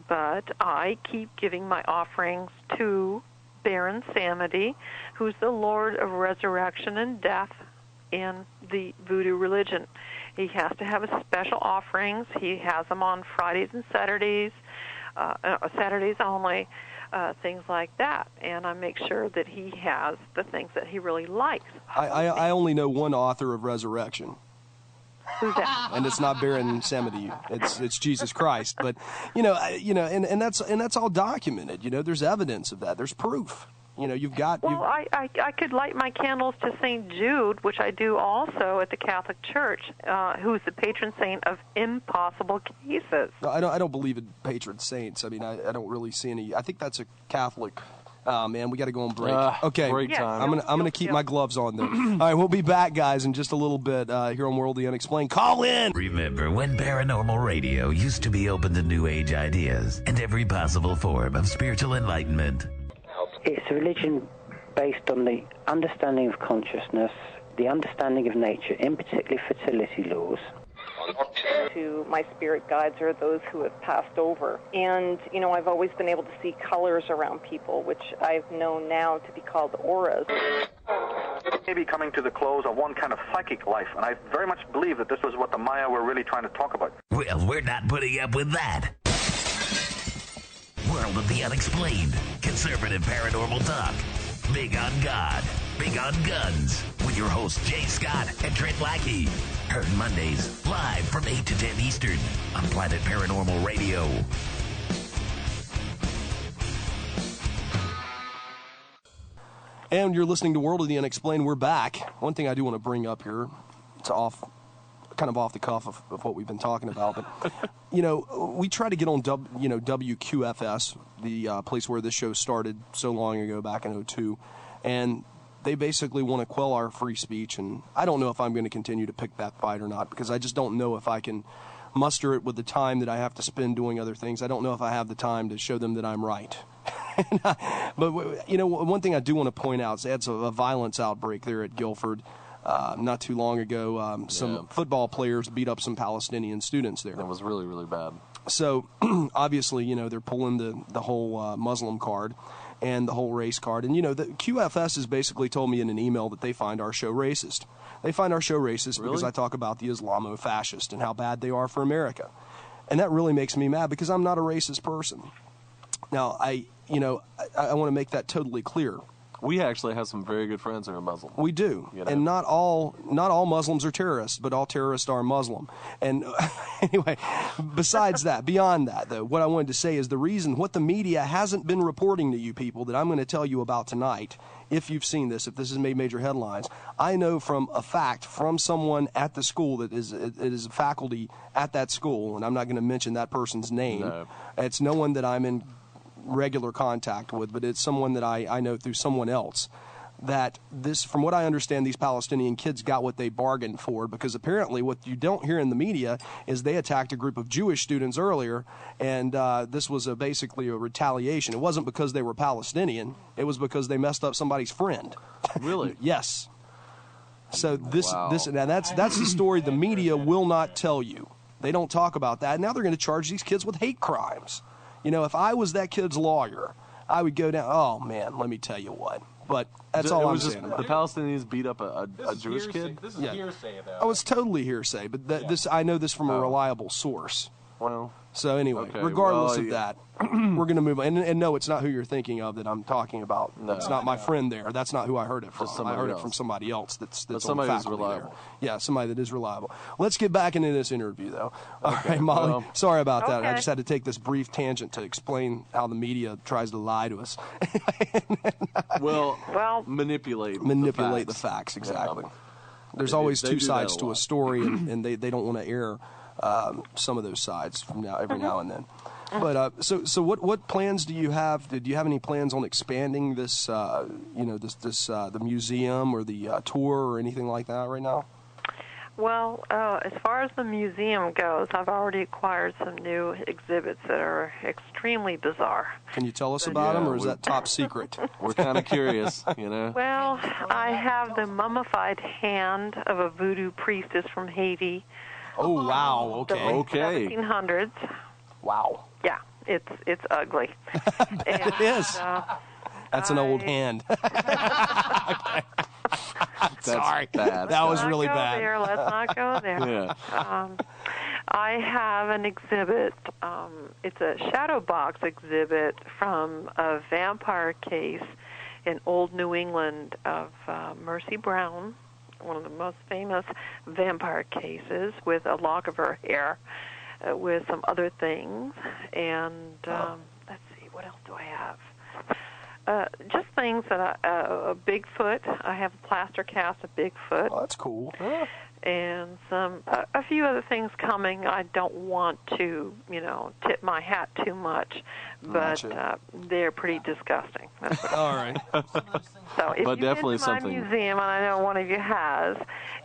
But I keep giving my offerings to Baron Samedi, who's the Lord of Resurrection and Death in the Voodoo religion. He has to have a special offerings. He has them on Fridays and Saturdays, Saturdays only, things like that. And I make sure that he has the things that he really likes. I only know one author of Resurrection. Who's that? And it's not Baron Samedi. It's Jesus Christ. But and that's all documented. There's evidence of that. There's proof. You've got. Well, I could light my candles to St. Jude, which I do also at the Catholic Church, who's the patron saint of impossible cases. No, I don't believe in patron saints. I mean, I don't really see any. I think that's a Catholic Oh man, we got to go on break. Okay, break time. I'm gonna keep my gloves on though. All right, we'll be back, guys, in just a little bit here on World of the Unexplained. Call in. Remember when paranormal radio used to be open to new age ideas and every possible form of spiritual enlightenment? It's a religion based on the understanding of consciousness, the understanding of nature, in particular fertility laws. To my spirit guides are those who have passed over. And, you know, I've always been able to see colors around people, which I've known now to be called auras. Maybe coming to the close of one kind of psychic life, and I very much believe that this was what the Maya were really trying to talk about. Well, we're not putting up with that. World of the Unexplained. Conservative paranormal talk. Big on God. Big on Guns. With your hosts Jay Scott and Trent Lackey. Heard Mondays, live from 8 to 10 Eastern on Planet Paranormal Radio. And you're listening to World of the Unexplained. We're back. One thing I do want to bring up here, it's kind of off the cuff of what we've been talking about, but you know, we try to get on WQFS, the place where this show started so long ago, back in 2002, and they basically want to quell our free speech, and I don't know if I'm going to continue to pick that fight or not, because I just don't know if I can muster it with the time that I have to spend doing other things. I don't know if I have the time to show them that I'm right. But, you know, one thing I do want to point out is they had a violence outbreak there at Guilford not too long ago. Some football players beat up some Palestinian students there. That was really, really bad. So, obviously, you know, they're pulling the whole Muslim card and the whole race card. And, you know, the QFS has basically told me in an email that they find our show racist. They find our show racist because I talk about the Islamo-fascist and how bad they are for America. And that really makes me mad because I'm not a racist person. Now, I want to make that totally clear. We actually have some very good friends who are Muslim. We do, you know? and not all Muslims are terrorists, but all terrorists are Muslim. And anyway, beyond that, though, what I wanted to say is what the media hasn't been reporting to you people that I'm going to tell you about tonight. If you've seen this, if this has made major headlines, I know from a fact from someone at the school that is a faculty at that school, and I'm not going to mention that person's name. No. It's no one that I'm in regular contact with, but it's someone that I know through someone else, that from what I understand, these Palestinian kids got what they bargained for, because apparently what you don't hear in the media is they attacked a group of Jewish students earlier, and this was basically a retaliation. It wasn't because they were Palestinian, it was because they messed up somebody's friend. Really? Yes. So now that's the story the media will not tell you. They don't talk about that. Now they're going to charge these kids with hate crimes. You know, if I was that kid's lawyer, I would go down. Oh man, let me tell you what. But that's all I'm saying. The Palestinians beat up a Jewish kid. This is hearsay about. Oh, it's totally hearsay. But I know this from a reliable source. Well. So anyway, regardless of that, we're going to move on. And no, it's not who you're thinking of that I'm talking about. No, it's not my friend there. That's not who I heard it from. I heard it from somebody else that's somebody on who's reliable. There. Yeah, somebody that is reliable. Let's get back into this interview, though. All right, Molly, sorry about that. I just had to take this brief tangent to explain how the media tries to lie to us. well, manipulate the facts, exactly. Yeah. There's always two sides to a story, and they don't want to air some of those sides from every now and then. But so what plans do you have? Do you have any plans on expanding this the museum or the tour or anything like that right now? Well, as far as the museum goes, I've already acquired some new exhibits that are extremely bizarre. Can you tell us about them, or is that top secret? We're kind of curious, you know. Well, I have the mummified hand of a voodoo priestess from Haiti. Oh, wow. Okay. The 1700s. Wow. Yeah, it's ugly. It is. That's an old hand. Sorry. Bad. That was really bad. Let's not go there. Yeah. I have an exhibit. It's a shadow box exhibit from a vampire case in old New England of Mercy Brown, one of the most famous vampire cases, with a lock of her hair, with some other things. And let's see, what else do I have? Just things that a Bigfoot. I have a plaster cast of Bigfoot. Oh, that's cool. and a few other things coming. I don't want to, tip my hat too much, but they're pretty disgusting. That's what All right. So if But you've definitely been to my something. museum, and I know one of you has,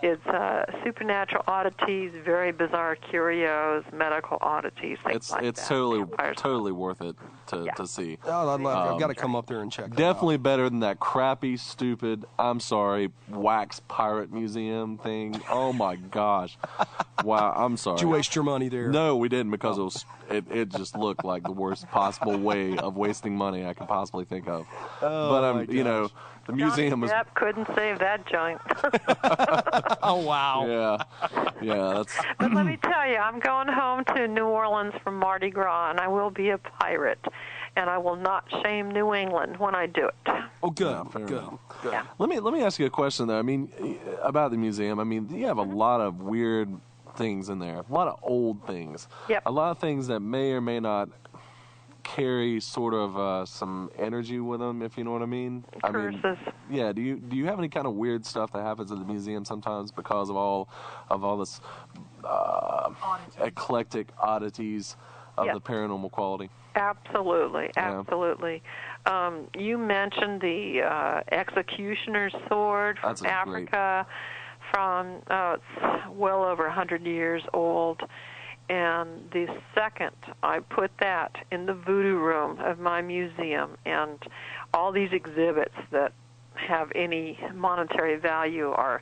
it's supernatural oddities, very bizarre curios, medical oddities, things like It's that. totally worth it to see. Oh, I've got to come up there and check that Definitely out. better than that crappy, stupid, I'm sorry, wax pirate museum thing. Oh my gosh. Wow, I'm sorry. Did you waste your money there? No, we didn't, because it just looked like the worst possible way of wasting money I could possibly think of. Oh, but my gosh. the museum was. Johnny Depp couldn't save that joint. Oh, wow. Yeah, that's. But let me tell you, I'm going home to New Orleans from Mardi Gras, and I will be a pirate, and I will not shame New England when I do it. Oh, good. Yeah, fair Good. enough. Good. Yeah. Let me ask you a question though. I mean, about the museum. I mean, you have a lot of weird things in there. A lot of old things. Yep. A lot of things that may or may not carry sort of some energy with them, if you know what I mean. Curses. I mean, yeah. Do you have any kind of weird stuff that happens at the museum sometimes because of all this eclectic oddities of Yes. the paranormal quality? Absolutely, Yeah. absolutely. You mentioned the executioner's sword from That's a great- Africa, it's well over 100 years old. And the second I put that in the voodoo room of my museum, and all these exhibits that have any monetary value are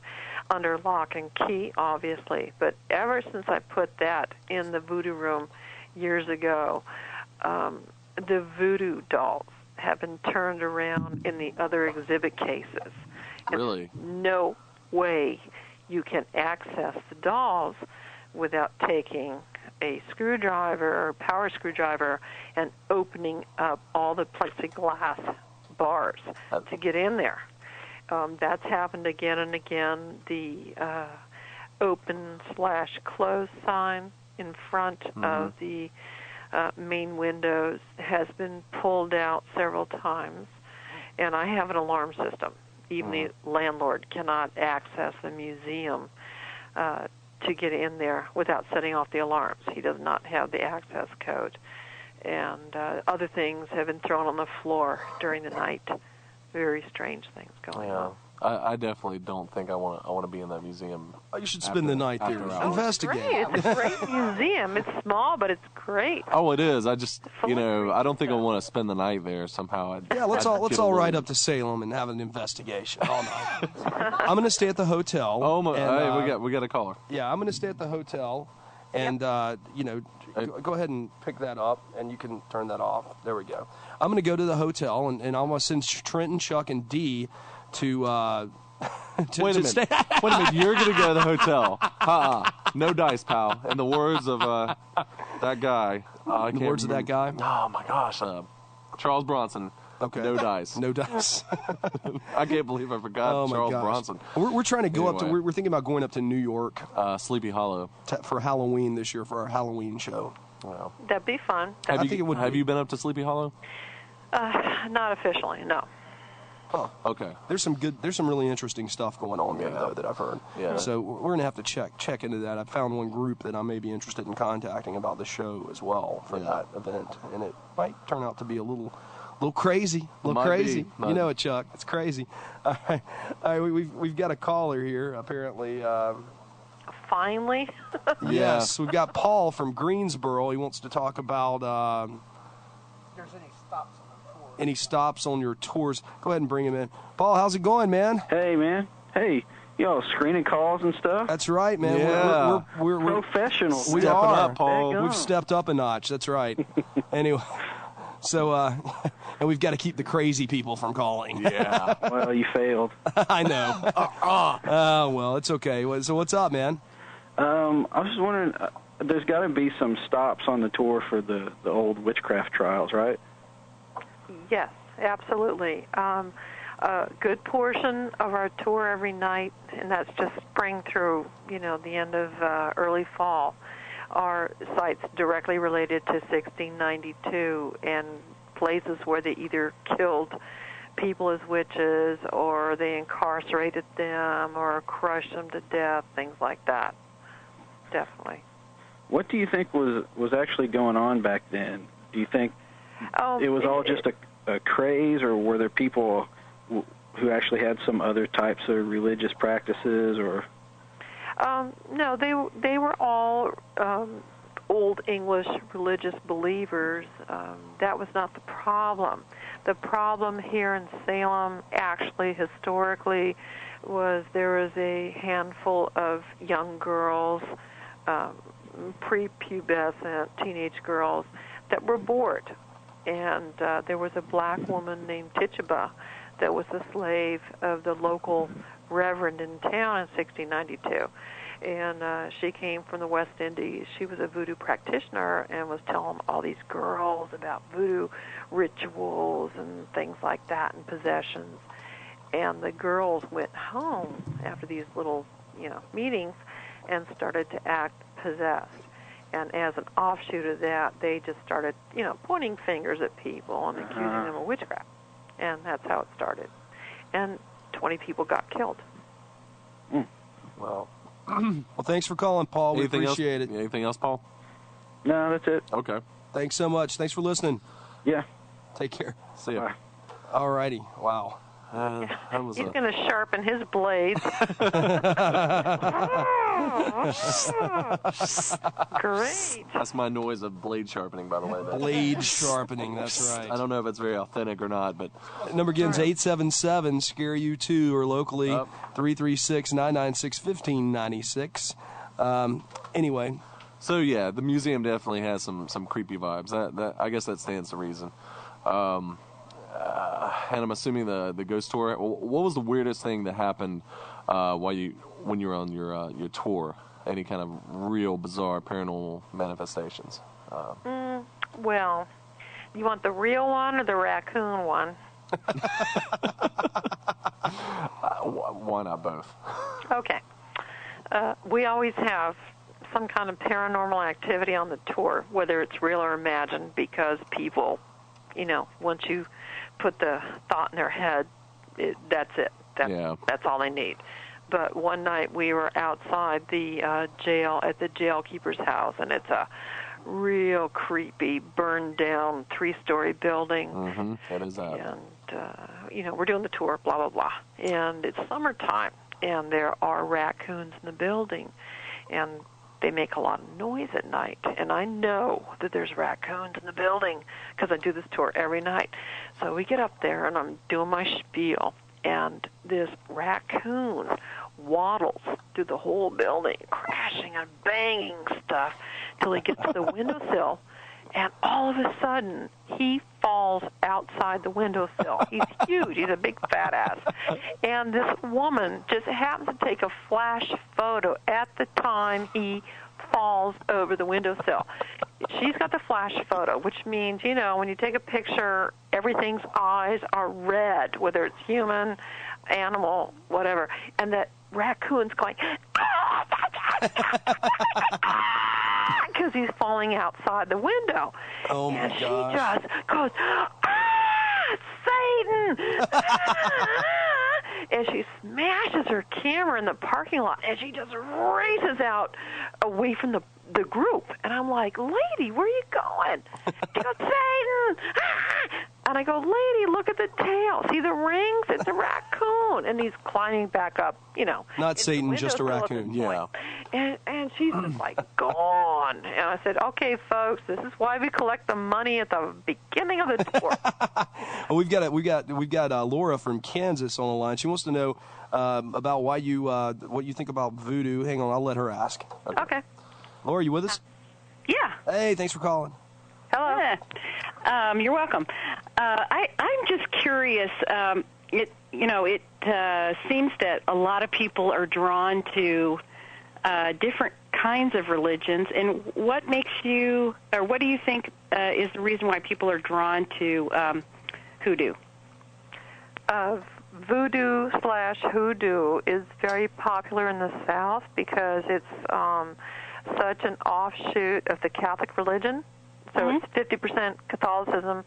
under lock and key, obviously. But ever since I put that in the voodoo room years ago, the voodoo dolls have been turned around in the other exhibit cases. Really? No way you can access the dolls without taking a screwdriver or power screwdriver and opening up all the plexiglass bars to get in there. That's happened again and again. The open/close sign in front of the main windows has been pulled out several times, and I have an alarm system. Even the landlord cannot access the museum to get in there without setting off the alarms. He does not have the access code. And other things have been thrown on the floor during the night. Very strange things going on. I definitely don't think I want to be in that museum. You should spend the night there. Investigate. It's a great museum. It's small, but it's great. Oh, it is. I just, I don't think I want to spend the night there somehow. Let's all ride up to Salem and have an investigation all night. I'm going to stay at the hotel. Oh my! And, hey, we got a caller. Yeah, I'm going to stay at the hotel, and go ahead and pick that up, and you can turn that off. There we go. I'm going to go to the hotel, and I'm going to send Trenton, Chuck, and Dee to Wait a minute. Wait a minute. You're going to go to the hotel. No dice, pal. In the words of that guy. In the words of that guy? Oh, my gosh. Charles Bronson. Okay. No dice. No dice. I can't believe I forgot Charles Bronson. We're trying to go up to, Anyway. we're thinking about going up to New York. Sleepy Hollow. For Halloween this year, for our Halloween show. Wow. That'd be fun. I think it would Have be. you been up to Sleepy Hollow? Not officially, no. Huh. Okay. There's some really interesting stuff going on there, though, that I've heard. Yeah. So we're going to have to check into that. I found one group that I may be interested in contacting about the show as well for that event. And it might turn out to be a little crazy. Might You know it, Chuck. It's crazy. All right, we've got a caller here, apparently. Finally? Yes, we've got Paul from Greensboro. He wants to talk about There's any stops on the tour. any stops on your tours. Go ahead and bring him in. Paul, how's it going, man? Hey, man. Hey, y'all screening calls and stuff? That's right, man. Yeah. We're professionals. We Stepping are. up, Paul. Daggone. We've stepped up a notch. That's right. Anyway, so and we've got to keep the crazy people from calling. Yeah. Well, you failed. I know. Oh, well, it's okay. So what's up, man? I was just wondering, there's got to be some stops on the tour for the old Witchcraft Trials, right? Yes, absolutely. A good portion of our tour every night, and that's just spring through, the end of early fall, are sites directly related to 1692 and places where they either killed people as witches, or they incarcerated them, or crushed them to death, things like that. Definitely. What do you think was actually going on back then? Do you think it was all just a craze, or were there people who actually had some other types of religious practices, or? No, they were all Old English religious believers. That was not the problem. The problem here in Salem, actually, historically, was there was a handful of young girls, prepubescent teenage girls, that were bored. And there was a black woman named Tituba that was the slave of the local reverend in town in 1692. And she came from the West Indies. She was a voodoo practitioner and was telling all these girls about voodoo rituals and things like that and possessions. And the girls went home after these little, meetings and started to act possessed. And as an offshoot of that, they just started, pointing fingers at people and accusing them of witchcraft. And that's how it started. And 20 people got killed. Well, thanks for calling, Paul. We appreciate it. Anything else, Paul? No, that's it. Okay. Thanks so much. Thanks for listening. Yeah. Take care. See ya. All righty. Wow. He's going to sharpen his blades. Great. That's my noise of blade sharpening, by the way. Blade sharpening, that's right. I don't know if it's very authentic or not, but... Number again's 877-SCARE-YOU2, or locally 336-996-1596. Anyway. So, yeah, the museum definitely has some creepy vibes. That I guess that stands to reason. And I'm assuming the ghost tour. What was the weirdest thing that happened when you were on your tour? Any kind of real bizarre paranormal manifestations? Well, you want the real one or the raccoon one? Why not both? Okay. We always have some kind of paranormal activity on the tour, whether it's real or imagined, because people, once you put the thought in their head, that's it. That's all they need. But one night we were outside the jail at the jailkeeper's house, and it's a real creepy, burned-down 3-story building. Mm-hmm. That is that. And, we're doing the tour, blah, blah, blah. And it's summertime, and there are raccoons in the building, and they make a lot of noise at night. And I know that there's raccoons in the building because I do this tour every night. So we get up there, and I'm doing my spiel, and this raccoon waddles through the whole building, crashing and banging stuff till he gets to the windowsill, and all of a sudden he falls outside the windowsill. He's huge. He's a big fat ass. And this woman just happens to take a flash photo at the time he falls over the windowsill. She's got the flash photo, which means, when you take a picture, everything's eyes are red, whether it's human, animal, whatever. And that raccoon's going, because he's falling outside the window. Oh, my gosh. gosh. She just goes, Satan! And she smashes her camera in the parking lot, and she just races out away from the group. And I'm like, lady, where are you going? She goes, Satan! And I go, lady, look at the tail. See the rings? It's a raccoon. And he's climbing back up, Not Satan, just a raccoon. Yeah. And she's just like gone. And I said, okay, folks, this is why we collect the money at the beginning of the tour. Well, we've got Laura from Kansas on the line. She wants to know about what you think about voodoo. Hang on, I'll let her ask. Okay. Laura, you with us? Yeah. Hey, thanks for calling. Hello. You're welcome. I'm just curious. It seems that a lot of people are drawn to different kinds of religions. And what do you think is the reason why people are drawn to hoodoo? Voodoo/hoodoo is very popular in the South because it's such an offshoot of the Catholic religion. So it's 50% Catholicism,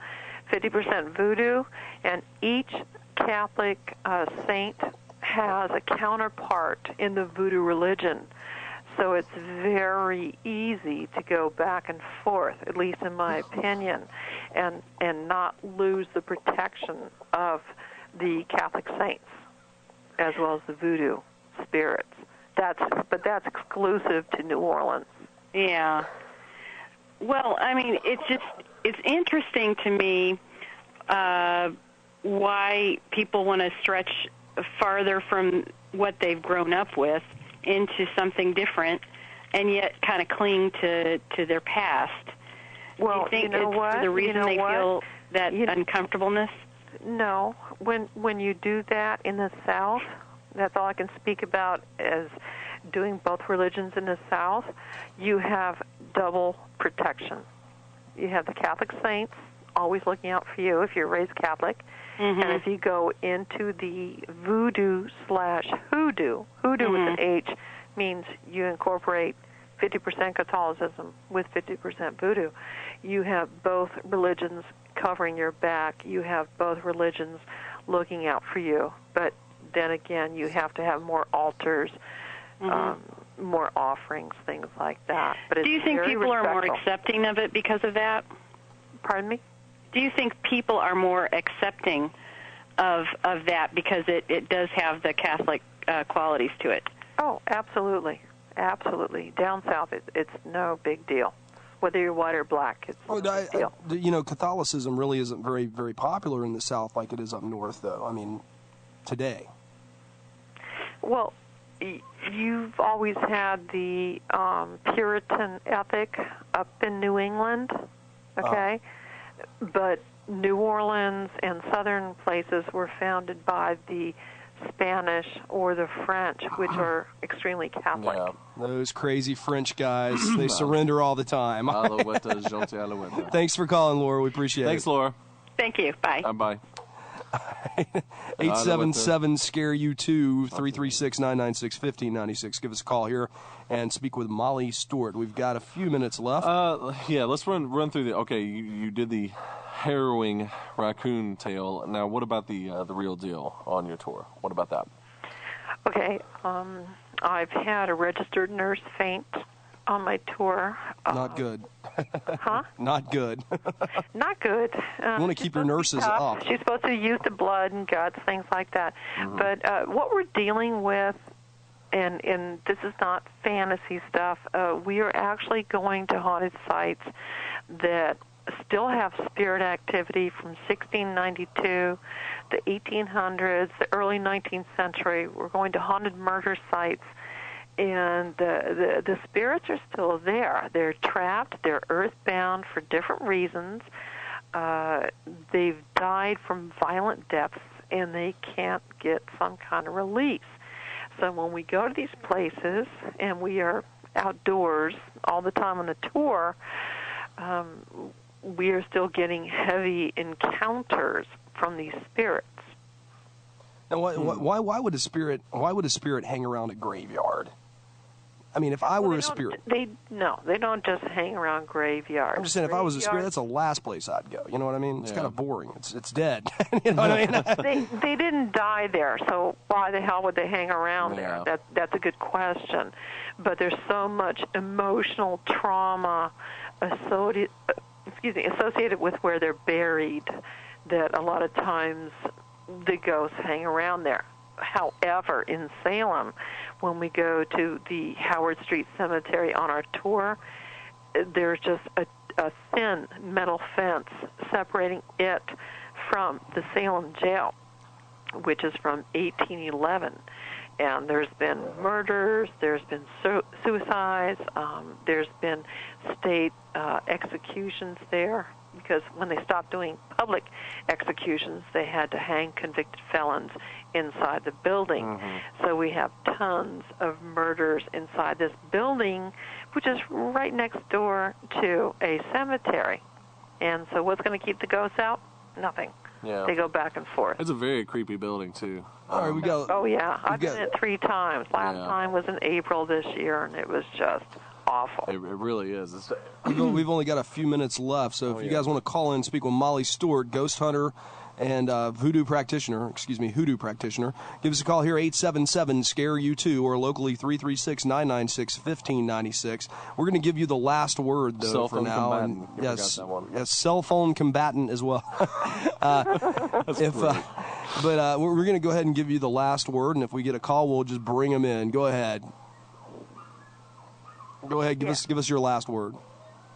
50% voodoo, and each Catholic saint has a counterpart in the voodoo religion. So it's very easy to go back and forth, at least in my opinion, and not lose the protection of the Catholic saints as well as the voodoo spirits. But that's exclusive to New Orleans. Yeah. Well, I mean, it's interesting to me why people want to stretch farther from what they've grown up with into something different, and yet kind of cling to their past. Well, do you think you know it's what? for the reason they feel that uncomfortableness? No. When you do that in the South, that's all I can speak about as doing both religions in the South, you have double protection. You have the Catholic saints always looking out for you if you're raised Catholic. Mm-hmm. And if you go into the voodoo/hoodoo, hoodoo with an H means you incorporate 50% Catholicism with 50% voodoo. You have both religions covering your back. You have both religions looking out for you. But then again, you have to have more altars, more offerings, things like that. But it's do you think people are more accepting of it because of that? Pardon me? Do you think people are more accepting of that because it does have the Catholic qualities to it? Oh, absolutely. Absolutely. Down south, it's no big deal. Whether you're white or black, it's no big deal. You know, Catholicism really isn't very, very popular in the South like it is up north, though. I mean, today. Well, you've always had the Puritan ethic up in New England, okay? But New Orleans and southern places were founded by the Spanish or the French, which are extremely Catholic. Yeah, those crazy French guys, they surrender all the time. Thanks for calling, Laura. We appreciate it. Thanks, Laura. Thank you. Bye. Bye. 877-SCARE-U2, 336-996-1596. Give us a call here and speak with Mollie Stewart. We've got a few minutes left. Yeah, let's run through the. Okay, you did the harrowing raccoon tale. Now, what about the real deal on your tour? What about that? Okay, I've had a registered nurse faint on my tour. Not good. Huh? Not good. Not good. You want to keep your nurses up. She's supposed to use the blood and guts, things like that. Mm-hmm. But what we're dealing with, and this is not fantasy stuff, we are actually going to haunted sites that still have spirit activity from 1692, the 1800s, the early 19th century. We're going to haunted murder sites. And the spirits are still there. They're trapped. They're earthbound for different reasons. They've died from violent deaths, and they can't get some kind of release. So when we go to these places, and we are outdoors all the time on the tour, we are still getting heavy encounters from these spirits. Now, why would a spirit hang around a graveyard? I mean, if I were a spirit... They don't just hang around graveyards. I'm just saying, if I was a spirit, that's the last place I'd go. You know what I mean? It's kind of boring. It's dead. You know what I mean? They didn't die there, so why the hell would they hang around there? That's a good question. But there's so much emotional trauma associated with where they're buried that a lot of times the ghosts hang around there. However, in Salem, when we go to the Howard Street Cemetery on our tour, there's just a thin metal fence separating it from the Salem jail, which is from 1811. And there's been murders, there's been suicides, there's been state executions there, because when they stopped doing public executions, they had to hang convicted felons inside the building. Mm-hmm. So we have tons of murders inside this building, which is right next door to a cemetery. And so what's going to keep the ghosts out? Nothing. Yeah. They go back and forth. It's a very creepy building, too. All right, we got... Oh, yeah. I've been in it 3 times. Last time was in April this year, and it was just awful. It really is. We've only got a few minutes left, so if you guys want to call in and speak with Mollie Stewart, ghost hunter and hoodoo practitioner. Give us a call here, 877-SCARE-U2, or locally 336-996-1596. We're going to give you the last word, though, for now. And yes, cell phone combatant as well. But we're going to go ahead and give you the last word, and if we get a call, we'll just bring them in. Go ahead. Give us your last word.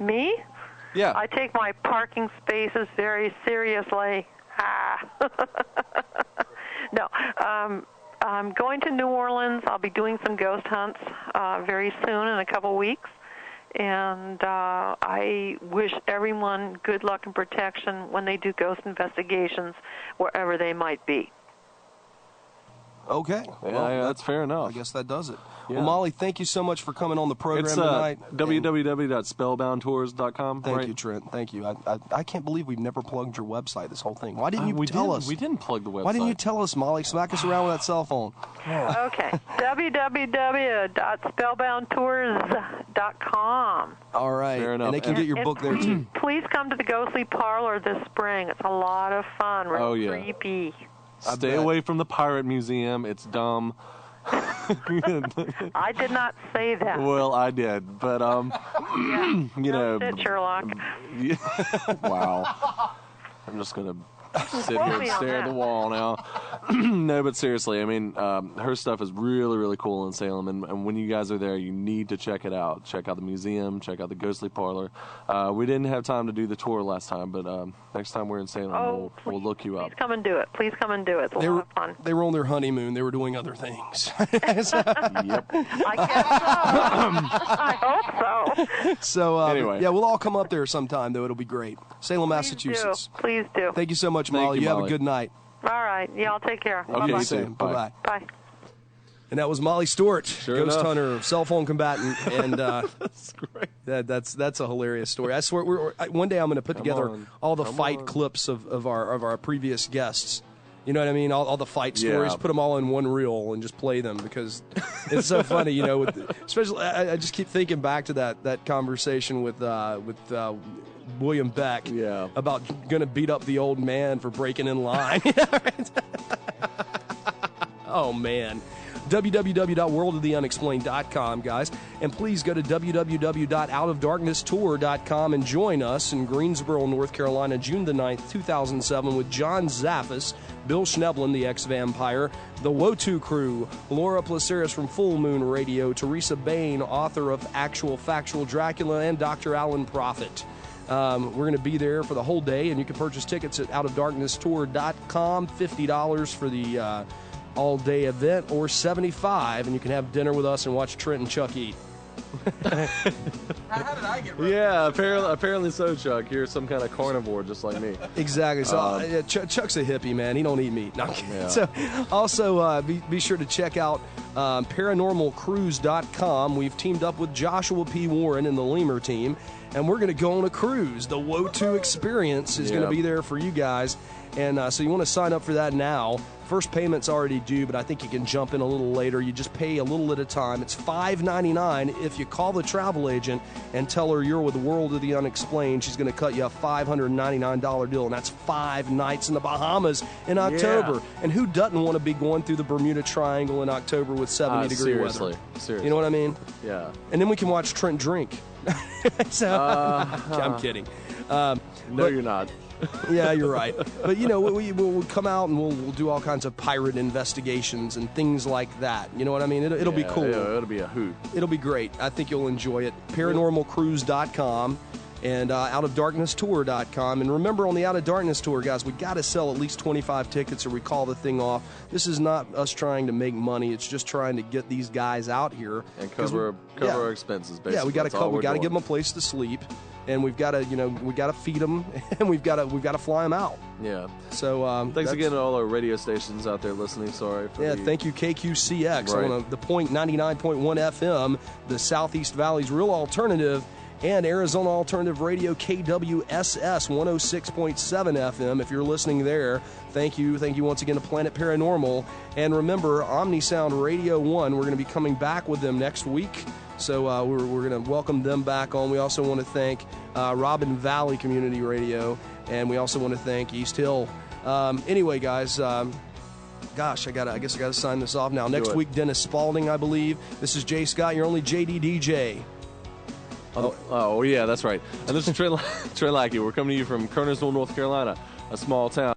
Me? Yeah. I take my parking spaces very seriously. No. I'm going to New Orleans. I'll be doing some ghost hunts very soon, in a couple weeks. And I wish everyone good luck and protection when they do ghost investigations, wherever they might be. Okay. Well, that's fair enough. I guess that does it. Yeah. Well, Molly, thank you so much for coming on the program tonight. www.spellboundtours.com. Thank you, Trent. Thank you. I can't believe we've never plugged your website this whole thing. Why didn't you tell us? We didn't plug the website. Why didn't you tell us, Molly? Smack us around with that cell phone. Okay. www.spellboundtours.com. All right. Fair enough. And they can get your book there, too. Please come to the Ghostly Parlor this spring. It's a lot of fun. Real creepy. Stay away from the Pirate Museum. It's dumb. I did not say that. Well, I did, but you know. Sit, Sherlock. Wow. I'm just gonna sit here and stare at the wall now. No, but seriously, I mean, her stuff is really, really cool in Salem, and when you guys are there, you need to check it out. Check out the museum, check out the Ghostly Parlor. We didn't have time to do the tour last time, but next time we're in Salem, we'll look you up. Please come and do it. It's a lot of fun. They were on their honeymoon. They were doing other things. Yep. I guess so. I hope so. So, anyway. Yeah, we'll all come up there sometime, though. It'll be great. Salem, Massachusetts. Please do. Thank you so much, Molly. You have a good night. All right. Yeah, I'll take care. Okay, Bye-bye. Bye-bye. Bye. And that was Mollie Stewart, Sure ghost enough. hunter, cell phone combatant, and That's great. that's a hilarious story. I swear, one day I'm going to put together all the fight clips of our previous guests. You know what I mean? All the fight stories, Yeah. put them all in one reel and just play them because it's so funny. You know, especially I just keep thinking back to that conversation with William Beck about going to beat up the old man for breaking in line. Oh man. www.worldoftheunexplained.com, guys. And please go to www.outofdarknesstour.com and join us in Greensboro, North Carolina, June the 9th, 2007, with John Zaffis, Bill Schneblin, the ex-vampire, the Wotu Crew, Laura Placeris from Full Moon Radio, Teresa Bain, author of Actual Factual Dracula, and Dr. Alan Prophet. We're going to be there for the whole day, and you can purchase tickets at outofdarknesstour.com, $50 for the all-day event, or $75, and you can have dinner with us and watch Trent and Chuck eat. How did I get right? Yeah, apparently so, Chuck. You're some kind of carnivore just like me. Exactly. So Chuck's a hippie, man. He don't eat meat. No, I'm kidding. Yeah. So also be sure to check out ParanormalCruise.com. We've teamed up with Joshua P. Warren and the Lemur team, and we're going to go on a cruise. The Wotu Experience is going to be there for you guys, and so you want to sign up for that now. First payment's already due, but I think you can jump in a little later. You just pay a little at a time. It's $5.99. If you call the travel agent and tell her you're with World of the Unexplained, she's going to cut you a $599 deal, and that's 5 nights in the Bahamas in October. Yeah. And who doesn't want to be going through the Bermuda Triangle in October with 70-degree weather? Seriously. You know what I mean? Yeah. And then we can watch Trent drink. I'm kidding. No, you're not. Yeah, you're right. But, you know, we'll come out and we'll do all kinds of pirate investigations and things like that. You know what I mean? It'll be cool. It'll be a hoot. It'll be great. I think you'll enjoy it. ParanormalCruise.com and OutOfDarknessTour.com. And remember, on the Out of Darkness Tour, guys, we got to sell at least 25 tickets or we call the thing off. This is not us trying to make money. It's just trying to get these guys out here. And cover our expenses, basically. Yeah, we got to give them a place to sleep. And we've got to feed them, and we've got to fly them out. Yeah. So thanks again to all our radio stations out there listening. Sorry. Thank you, KQCX Right. on the Point 99.1 FM, the Southeast Valley's real alternative, and Arizona Alternative Radio KWSS 106.7 FM. If you're listening there, thank you once again to Planet Paranormal, and remember OmniSound Radio 1. We're going to be coming back with them next week. So we're going to welcome them back on. We also want to thank Robin Valley Community Radio, and we also want to thank East Hill Anyway, guys, gosh, I guess I gotta sign this off now. Next week, Dennis Spalding, I believe. This is Jay Scott, your only JD DJ. Oh yeah, that's right. And this is Trey Lackey. We're coming to you from Kernersville, North Carolina, a small town.